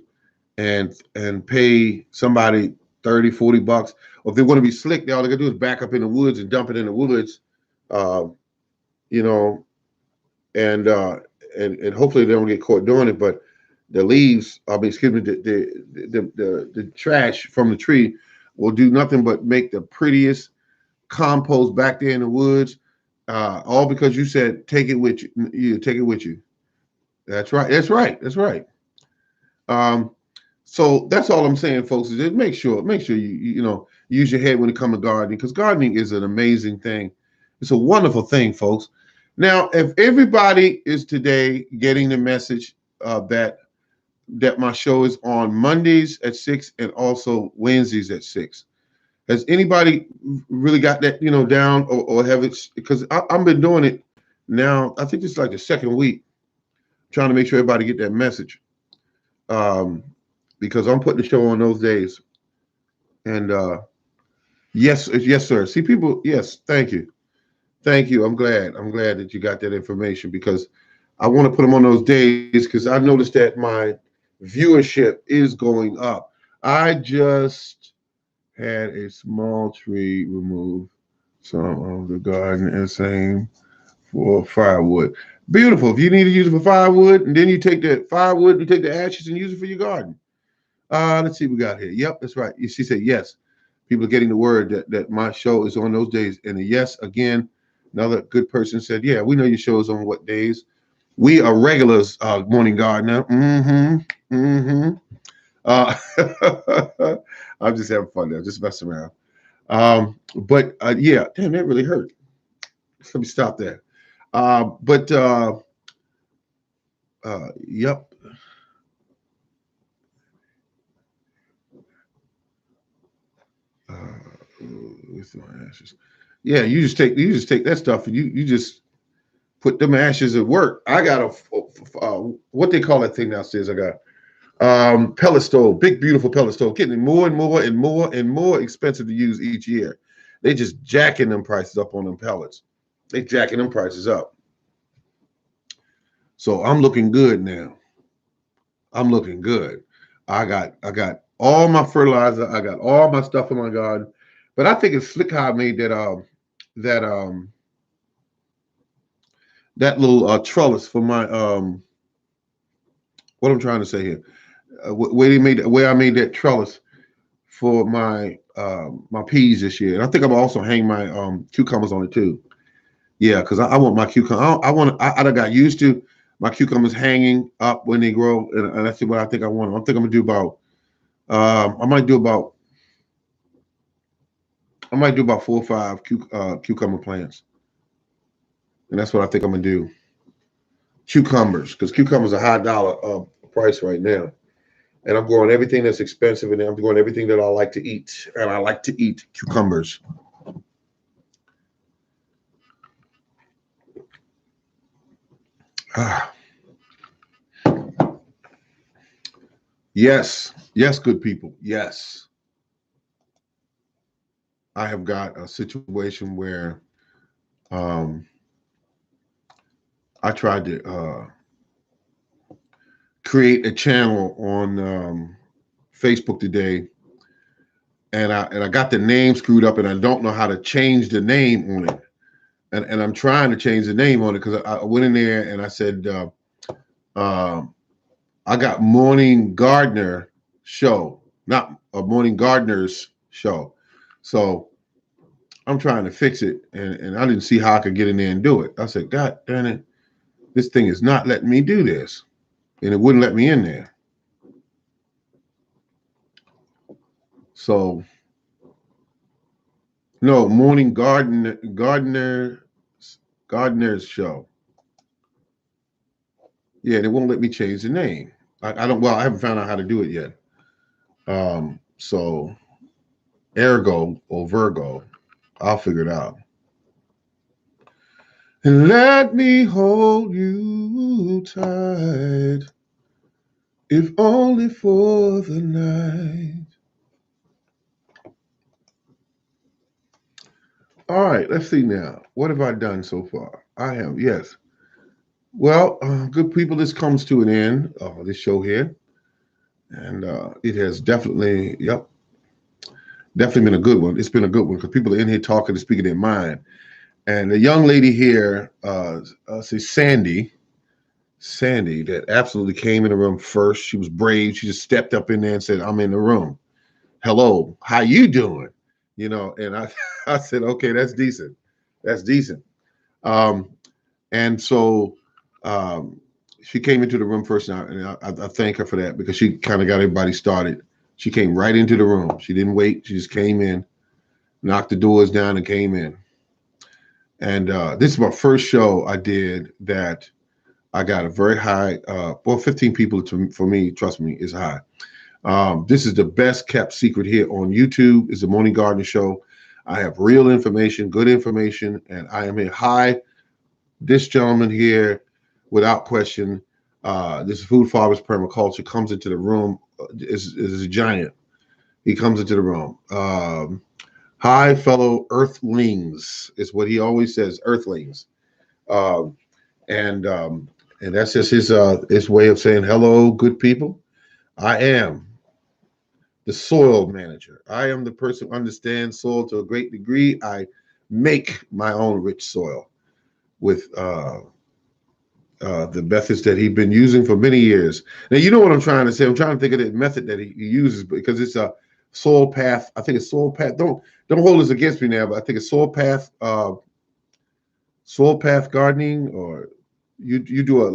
S1: and pay somebody 30-40 bucks. Or if they want to be slick, all they gotta do is back up in the woods and dump it in the woods, uh, you know, and hopefully they don't get caught doing it. But the leaves, excuse me, the trash from the tree will do nothing but make the prettiest compost back there in the woods. All because you said take it with you. You take it with you. That's right. That's right. That's right. So that's all I'm saying, folks. Is just make sure you use your head when it comes to gardening, because gardening is an amazing thing. It's a wonderful thing, folks. Now, if everybody is today getting the message that my show is on Mondays at 6 and also Wednesdays at 6. Has anybody really got that down, or have it? Because I've been doing it now. I think it's like the second week, trying to make sure everybody get that message. Because I'm putting the show on those days. And yes, sir. See, people, yes, thank you. Thank you. I'm glad that you got that information, because I want to put them on those days, because I noticed that my viewership is going up. I just had a small tree remove some of the garden and same for firewood. Beautiful. If you need to use it for firewood, and then you take that firewood and take the ashes and use it for your garden. Let's see what we got here. Yep, that's right. She said yes. People are getting the word that my show is on those days. And a yes again. Another good person said, yeah, we know your show is on what days. We are regulars, Morning Gardener. Mm-hmm. Mm-hmm. I'm just having fun there, just messing around. But yeah, damn, that really hurt. Let me stop there. But yep. With my ashes. Yeah, you just take that stuff and you just put them ashes at work. I got what they call that thing downstairs. I got pellet stove, big beautiful pellet stove, getting more and more and more and more expensive to use each year. They just jacking them prices up on them pellets. They jacking them prices up. So I'm looking good now. I'm looking good. I got all my fertilizer. I got all my stuff in my garden. But I think it's slick how I made that that little trellis for my what I'm trying to say here. Where I made that trellis for my peas this year. And I think I'm also hang my cucumbers on it too. Yeah, because I want my cucumber. I done got used to my cucumbers hanging up when they grow, and that's what I think I want. I think I'm gonna do about. I might do about. I might do about 4 or 5 cucumber plants, and that's what I think I'm gonna do. Cucumbers, because cucumbers are high dollar price right now, and I'm growing everything that's expensive, and I'm growing everything that I like to eat, and I like to eat cucumbers. Ah, yes, yes, good people. Yes, I have got a situation where um, I tried to create a channel on Facebook today, and I got the name screwed up, and I don't know how to change the name on it, and I'm trying to change the name on it because I went in there and I said uh, I got Morning Gardener Show, not a Morning Gardeners Show, so I'm trying to fix it, and I didn't see how I could get in there and do it. I said, God damn it, this thing is not letting me do this, and it wouldn't let me in there. So no, Morning Gardeners Show. Yeah, they won't let me change the name. I don't. Well, I haven't found out how to do it yet. So ergo or Virgo, I'll figure it out. And let me hold you tight, if only for the night. All right, let's see now. What have I done so far? I have, yes. Well, good people, this comes to an end, this show here. And it has definitely, yep, definitely been a good one. It's been a good one because people are in here talking and speaking their mind. And the young lady here, say Sandy, that absolutely came in the room first. She was brave. She just stepped up in there and said, "I'm in the room. Hello, how you doing?" And I, I said, "Okay, that's decent. That's decent." Um, and so um, she came into the room first, and I thank her for that because she kind of got everybody started. She came right into the room. She didn't wait. She just came in, knocked the doors down, and came in. And this is my first show I did that I got a very high, 15 people for me, trust me, is high. This is the best kept secret here on YouTube. Is the Morning Garden Show. I have real information, good information, and I am a high. This gentleman here, without question, this food farmers permaculture comes into the room is a giant. He comes into the room. Hi, fellow Earthlings, is what he always says. Earthlings, um, and um, and that's just his way of saying hello, good people. I am the soil manager. I am the person who understands soil to a great degree. I make my own rich soil with the methods that he's been using for many years. Now, you know what I'm trying to say. I'm trying to think of the method that he uses because it's a soil path. I think it's soil path. Don't hold this against me now, but I think it's soil path gardening, or you do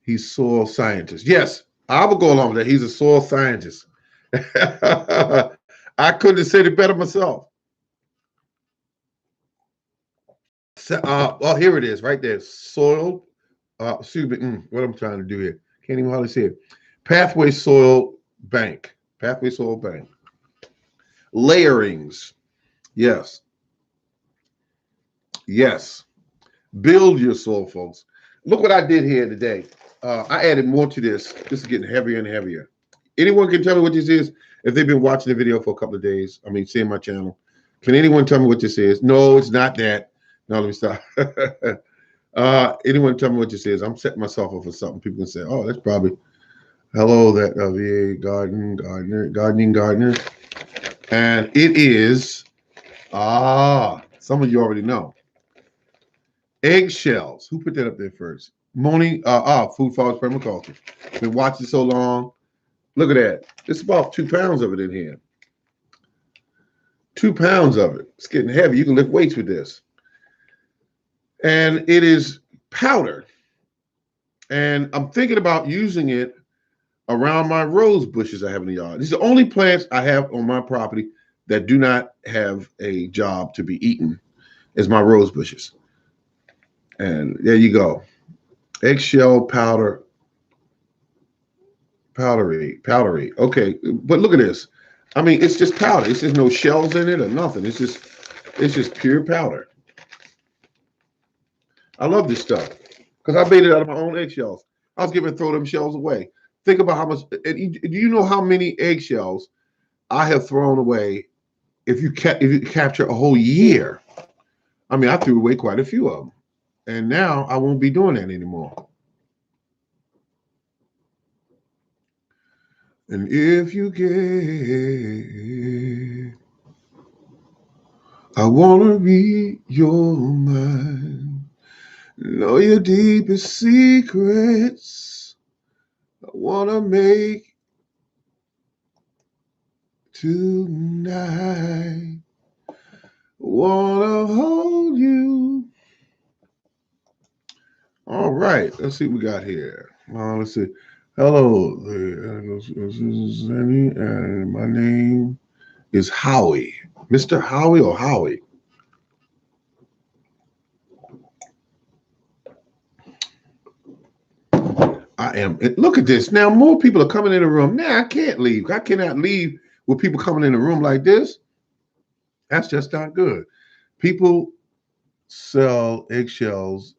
S1: he's soil scientist. Yes, I will go along with that. He's a soil scientist. I couldn't have said it better myself. Well, here it is, right there. Soil. Excuse me. What I'm trying to do here. Can't even hardly see it. Pathway Soil Bank. Pathway Soil Bank. Layerings. Yes. Yes. Build your soil, folks. Look what I did here today. I added more to this. This is getting heavier and heavier. Anyone can tell me what this is if they've been watching the video for a couple of days. I mean, seeing my channel. Can anyone tell me what this is? No, it's not that. No, let me stop. Anyone tell me what this is? I'm setting myself up for something. People can say, oh, that's probably, hello, that VA gardener. And it is, some of you already know. Eggshells. Who put that up there first? Moni, Food Forest Permaculture. Been watching so long. Look at that. It's about 2 pounds of it in here. 2 pounds of it. It's getting heavy. You can lift weights with this. And it is powder. And I'm thinking about using it around my rose bushes I have in the yard. These are the only plants I have on my property that do not have a job to be eaten, is my rose bushes. And there you go. Eggshell powder. Powdery. Okay, but look at this. I mean, it's just powder. It's just no shells in it or nothing. It's just pure powder. I love this stuff because I made it out of my own eggshells. I was going to throw them shells away. Think about how much. Do you know how many eggshells I have thrown away if you capture a whole year? I mean, I threw away quite a few of them, and now I won't be doing that anymore. And if you get, I want to read your mind. Know your deepest secrets. I want to make tonight. Want to hold you. All right. Let's see what we got here. Let's see. Hello. This is Zenny, and my name is Howie. Mr. Howie or Howie? I am. Look at this. Now more people are coming in the room. Now I can't leave. I cannot leave with people coming in the room like this. That's just not good. People sell eggshells.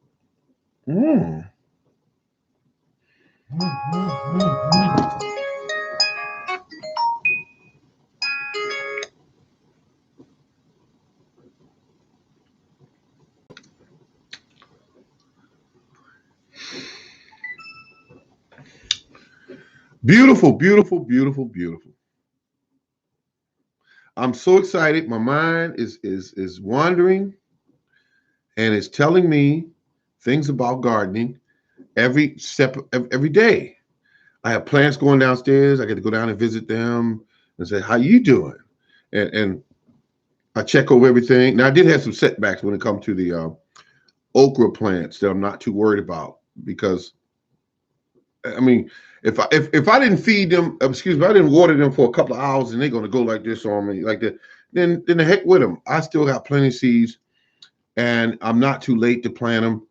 S1: Beautiful, beautiful, beautiful, beautiful. I'm so excited. My mind is wandering, and it's telling me things about gardening every step, every day. I have plants going downstairs. I get to go down and visit them and say, "How you doing?" And I check over everything. Now I did have some setbacks when it comes to the okra plants that I'm not too worried about, because I mean, if I didn't feed them, excuse me, I didn't water them for a couple of hours and they're gonna go like this on me, like that, then the heck with them. I still got plenty of seeds, and I'm not too late to plant them.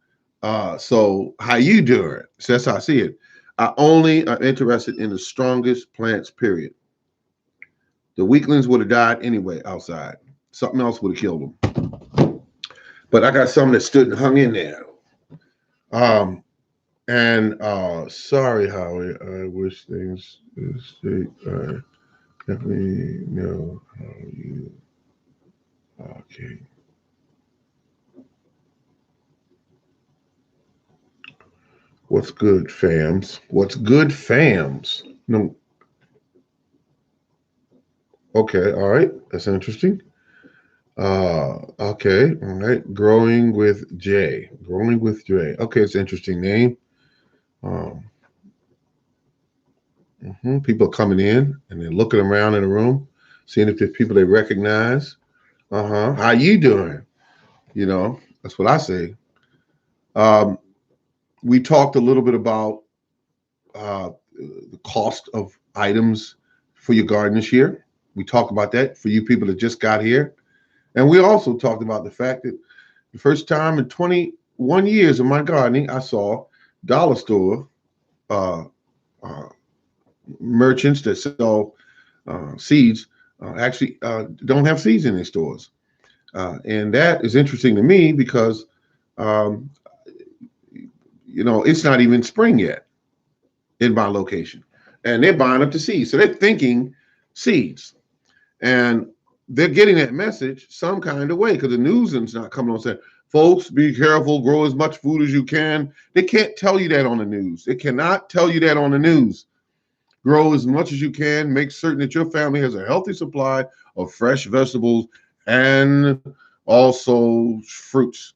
S1: So how you doing? So that's how I see it. I only am interested in the strongest plants, period. The weaklings would have died anyway outside. Something else would have killed them. But I got some that stood and hung in there. And sorry, Howie. I wish things stay. Definitely know how you. Okay. What's good, fams? What's good, fams? No. Okay. All right. That's interesting. I'll Okay, all right. Growing with Jay. Growing with Jay. Okay, it's an interesting name. Um, People coming in and they're looking around in the room, seeing if there's people they recognize. How you doing? That's what I say. Um, we talked a little bit about the cost of items for your garden this year. We talked about that for you people that just got here. And we also talked about the fact that the first time in 21 years of my gardening, I saw dollar store uh, uh, merchants that sell seeds actually don't have seeds in their stores. And that is interesting to me because, um, it's not even spring yet in my location. And they're buying up the seeds. So they're thinking seeds. And they're getting that message some kind of way because the news is not coming on saying, folks, be careful, grow as much food as you can. They can't tell you that on the news. They cannot tell you that on the news. Grow as much as you can. Make certain that your family has a healthy supply of fresh vegetables and also fruits.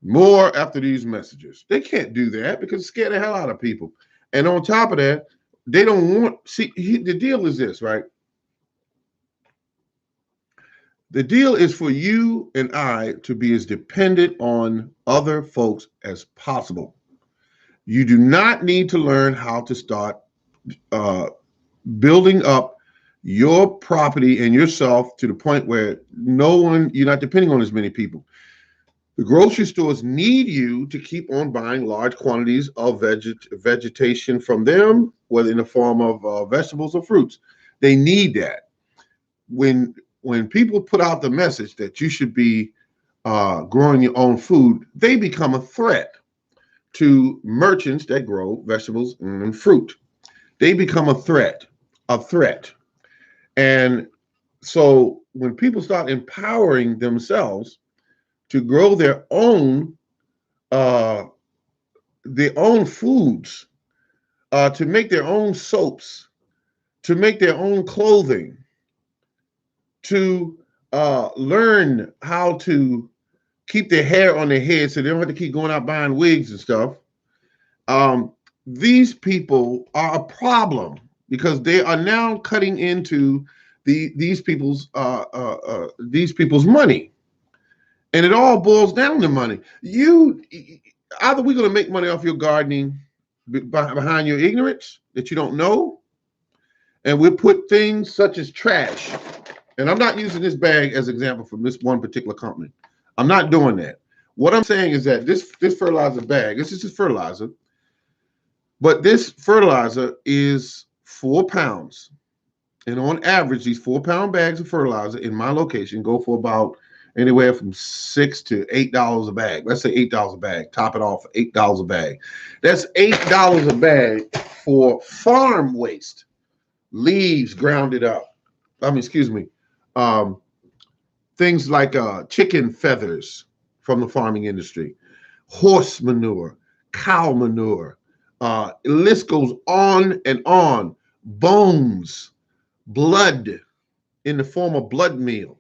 S1: More after these messages. They can't do that because it scared the hell out of people. And on top of that, they don't want, see, the deal is this, right? The deal is for you and I to be as dependent on other folks as possible. You do not need to learn how to start uh, building up your property and yourself to the point where you're not depending on as many people. The grocery stores need you to keep on buying large quantities of vegetation from them, whether in the form of vegetables or fruits. They need that. When people put out the message that you should be growing your own food, they become a threat to merchants that grow vegetables and fruit. They become a threat. And so when people start empowering themselves to grow uh, their own foods, to make their own soaps, to make their own clothing, to learn how to keep their hair on their head so they don't have to keep going out buying wigs and stuff. Um, these people are a problem because they are now cutting into these people's money, and it all boils down to money. Either we're going to make money off your gardening behind your ignorance that you don't know, and we put things such as trash. And I'm not using this bag as an example from this one particular company. I'm not doing that. What I'm saying is that this fertilizer bag, this is just fertilizer, but this fertilizer is 4 pounds. And on average, these 4-pound bags of fertilizer in my location go for about anywhere from $6 to $8 a bag. Let's say $8 a bag. Top it off, $8 a bag. That's $8 a bag for farm waste, leaves grounded up. Excuse me, um, things like chicken feathers from the farming industry, horse manure, cow manure. The list goes on and on. Bones, blood in the form of blood meal.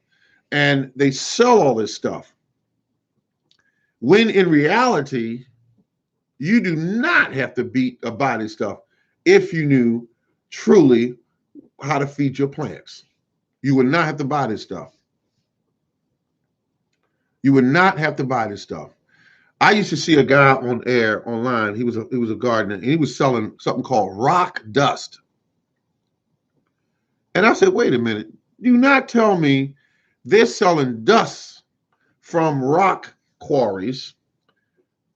S1: And they sell all this stuff. When in reality, you do not have to buy this stuff if you knew truly how to feed your plants. You would not have to buy this stuff. You would not have to buy this stuff. I used to see a guy on air online. He was a gardener, and he was selling something called rock dust. And I said, wait a minute. Do not tell me they're selling dust from rock quarries,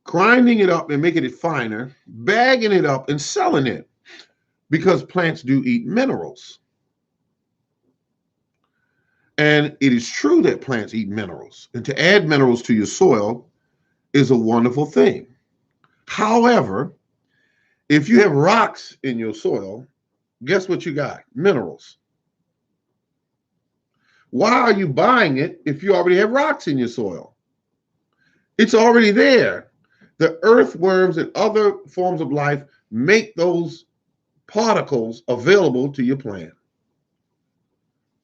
S1: grinding it up and making it finer, bagging it up and selling it because plants do eat minerals. And it is true that plants eat minerals. And to add minerals to your soil is a wonderful thing. However, if you have rocks in your soil, guess what you got? Minerals. Why are you buying it if you already have rocks in your soil? It's already there. The earthworms and other forms of life make those particles available to your plant.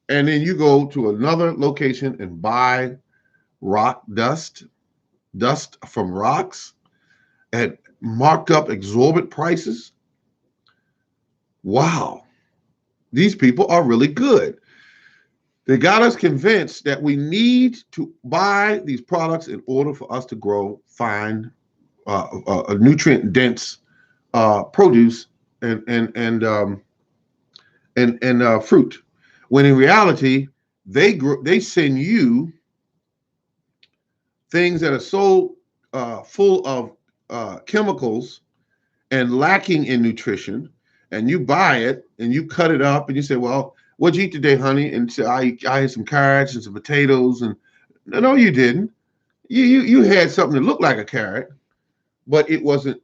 S1: And then you go to another location and buy rock dust from rocks at marked up exorbitant prices. Wow, these people are really good. They got us convinced that we need to buy these products in order for us to grow fine, nutrient dense produce and fruit. When in reality, they send you things that are so full of chemicals and lacking in nutrition, and you buy it and you cut it up and you say, "Well, what'd you eat today, honey?" And say, "I had some carrots and some potatoes." And no, you didn't. You had something that looked like a carrot, but it wasn't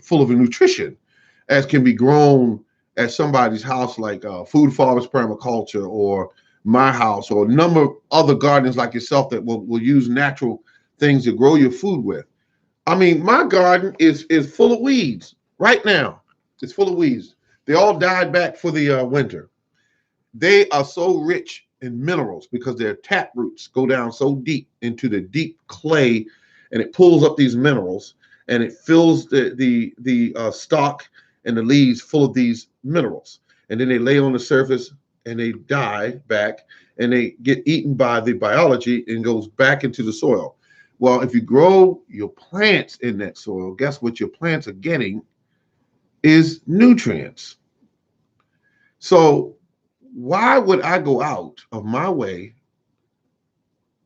S1: full of nutrition as can be grown at somebody's house, like Food Farmers Permaculture or my house, or a number of other gardens like yourself that will use natural things to grow your food with. I mean, my garden is full of weeds right now. It's full of weeds. They all died back for the winter. They are so rich in minerals because their tap roots go down so deep into the deep clay, and it pulls up these minerals and it fills the stalk and the leaves full of these minerals. And then they lay on the surface and they die back and they get eaten by the biology and goes back into the soil. Well, if you grow your plants in that soil, guess what your plants are getting is nutrients. So why would I go out of my way?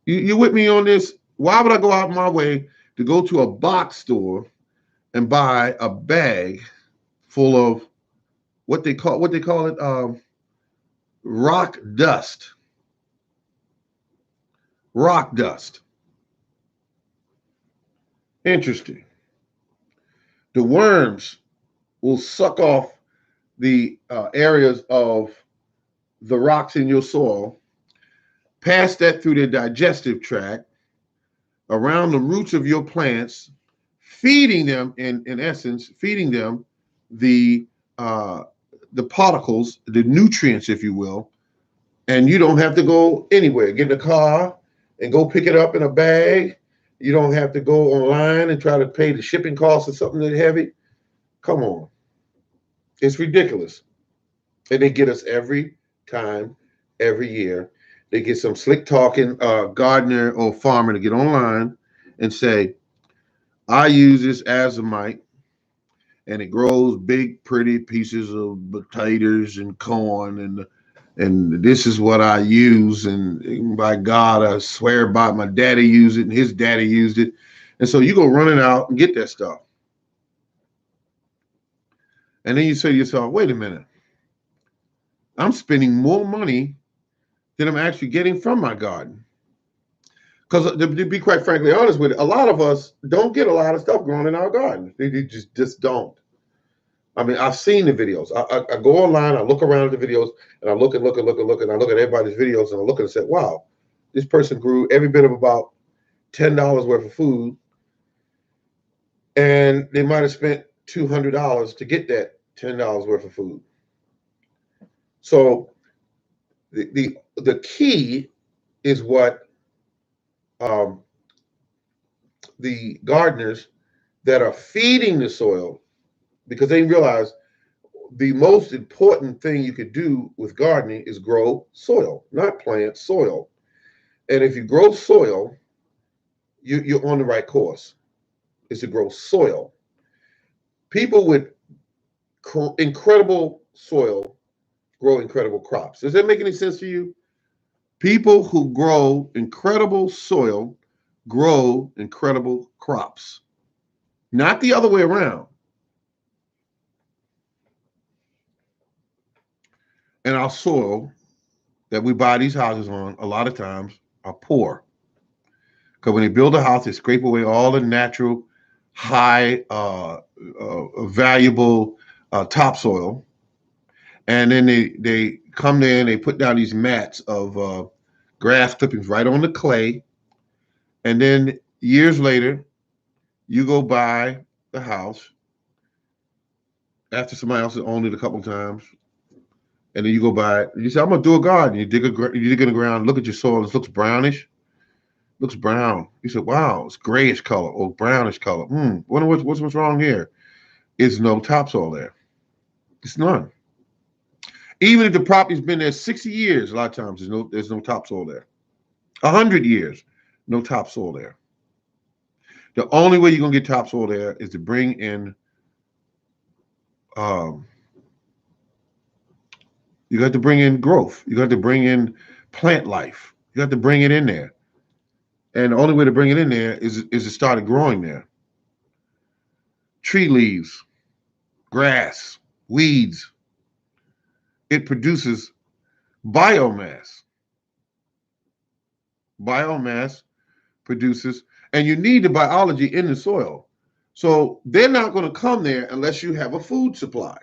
S1: You with me on this? Why would I go out of my way to go to a box store and buy a bag full of what they call it rock dust? Rock dust. Interesting. The worms will suck off the areas of the rocks in your soil, pass that through their digestive tract, around the roots of your plants, feeding them, in essence, feeding them the uh, the particles, the nutrients, if you will, and you don't have to go anywhere. Get in the car and go pick it up in a bag. You don't have to go online and try to pay the shipping costs of something that heavy. Come on, it's ridiculous. And they get us every time, every year. They get some slick talking gardener or farmer to get online and say, "I use this azomite and it grows big, pretty pieces of potatoes and corn, and this is what I use. And by God, I swear by it, my daddy used it and his daddy used it." And so you go running out and get that stuff. And then you say to yourself, "Wait a minute, I'm spending more money than I'm actually getting from my garden." Because to be quite frankly honest with you, a lot of us don't get a lot of stuff growing in our gardens. They just don't. I mean, I've seen the videos. I go online, I look around at the videos, and I look and look and look and look, and I look at everybody's videos, and I look and say, "Wow, this person grew every bit of about $10 worth of food, and they might have spent $200 to get that $10 worth of food." So the key is what um, the gardeners that are feeding the soil, because they realize the most important thing you could do with gardening is grow soil, not plant soil. And if you grow soil, you're on the right course. Is to grow soil. People with incredible soil grow incredible crops. Does that make any sense to you? People who grow incredible soil grow incredible crops, not the other way around. And our soil that we buy these houses on, a lot of times, are poor. Because when they build a house, they scrape away all the natural, high, valuable topsoil, and then they come there and they put down these mats of grass clippings right on the clay, and then years later, you go buy the house after somebody else has owned it a couple of times, And then you go by it. You say, I'm gonna do a garden. You dig in the ground, look at your soil. It looks brownish. Looks brown. You said, wow, it's grayish color or brownish color. Wonder what's wrong here? Is no topsoil there. It's none. Even if the property's been there 60 years, a lot of times there's no topsoil there. 100 years, no topsoil there. The only way you're gonna get topsoil there is to bring in you got to bring in growth. You got to bring in plant life. You got to bring it in there. And the only way to bring it in there is to start it growing there. Tree leaves, grass, weeds. It produces biomass. Biomass produces, and you need the biology in the soil. So they're not going to come there unless you have a food supply.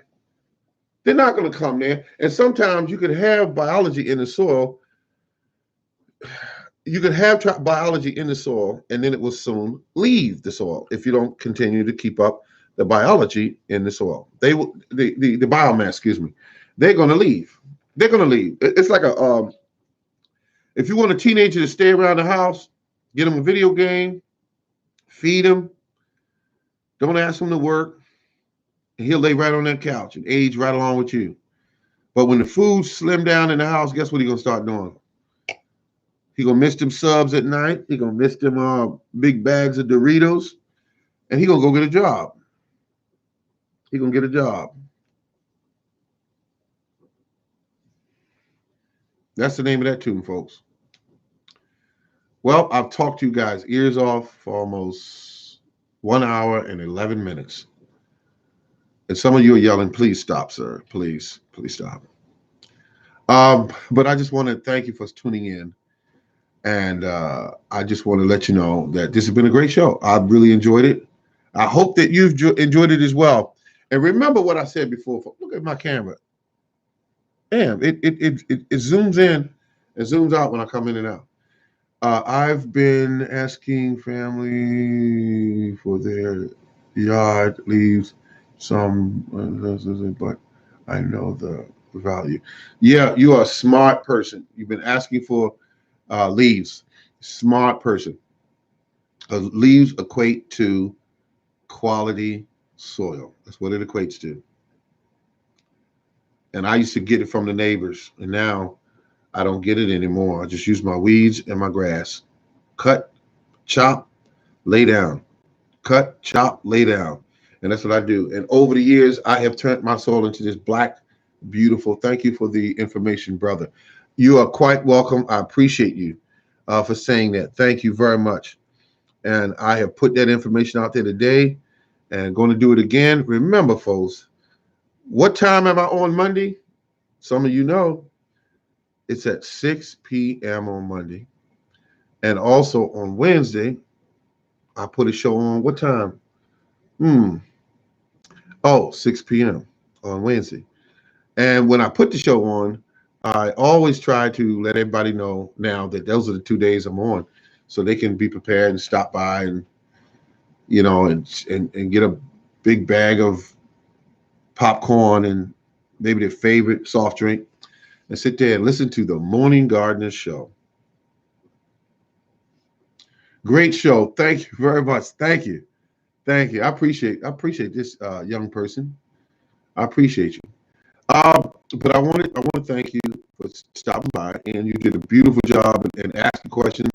S1: They're not going to come there. And sometimes you can have biology in the soil. You can have biology in the soil, and then it will soon leave the soil if you don't continue to keep up the biology in the soil. They will, the biomass, excuse me. They're going to leave. They're going to leave. It's like if you want a teenager to stay around the house, get them a video game, feed him, don't ask him to work, and he'll lay right on that couch and age right along with you. But when the food slim down in the house, guess what he's going to start doing? He gonna miss them subs at night. He gonna miss them big bags of Doritos, and he gonna go get a job. He gonna get a job. That's the name of that tune, folks. Well, I've talked to you guys ears off for almost 1 hour and 11 minutes. And some of you are yelling, please stop, sir. Please stop. But I just want to thank you for tuning in. And I just want to let you know that this has been a great show. I've really enjoyed it. I hope that you've enjoyed it as well. And remember what I said before. Look at my camera. Damn, it zooms in and zooms out when I come in and out. I've been asking family for their yard leaves some, but I know the value. Yeah, you are a smart person. You've been asking for leaves. Smart person. Leaves equate to quality soil. That's what it equates to. And I used to get it from the neighbors, and now I don't get it anymore. I just use my weeds and my grass. Cut, chop, lay down. Cut, chop, lay down. And that's what I do. And over the years, I have turned my soil into this black, beautiful. Thank you for the information, brother. You are quite welcome. I appreciate you for saying that. Thank you very much. And I have put that information out there today and going to do it again. Remember, folks, what time am I on Monday? Some of you know it's at 6 p.m. on Monday. And also on Wednesday, I put a show on what time? 6 p.m. on Wednesday. And when I put the show on, I always try to let everybody know now that those are the 2 days I'm on, so they can be prepared and stop by and, and get a big bag of popcorn and maybe their favorite soft drink and sit there and listen to the Morning Gardener Show. Great show. Thank you very much. Thank you. I appreciate this young person. I appreciate you. But I want to thank you for stopping by, and you did a beautiful job and asking questions.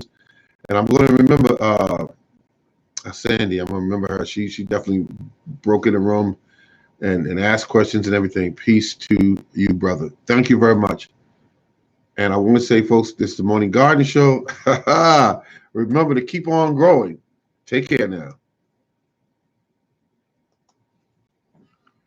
S1: And I'm going to remember Sandy. I'm going to remember her. She definitely broke in the room and asked questions and everything. Peace to you, brother. Thank you very much. And I want to say, folks, this is the Morning Garden Show. Remember to keep on growing. Take care now.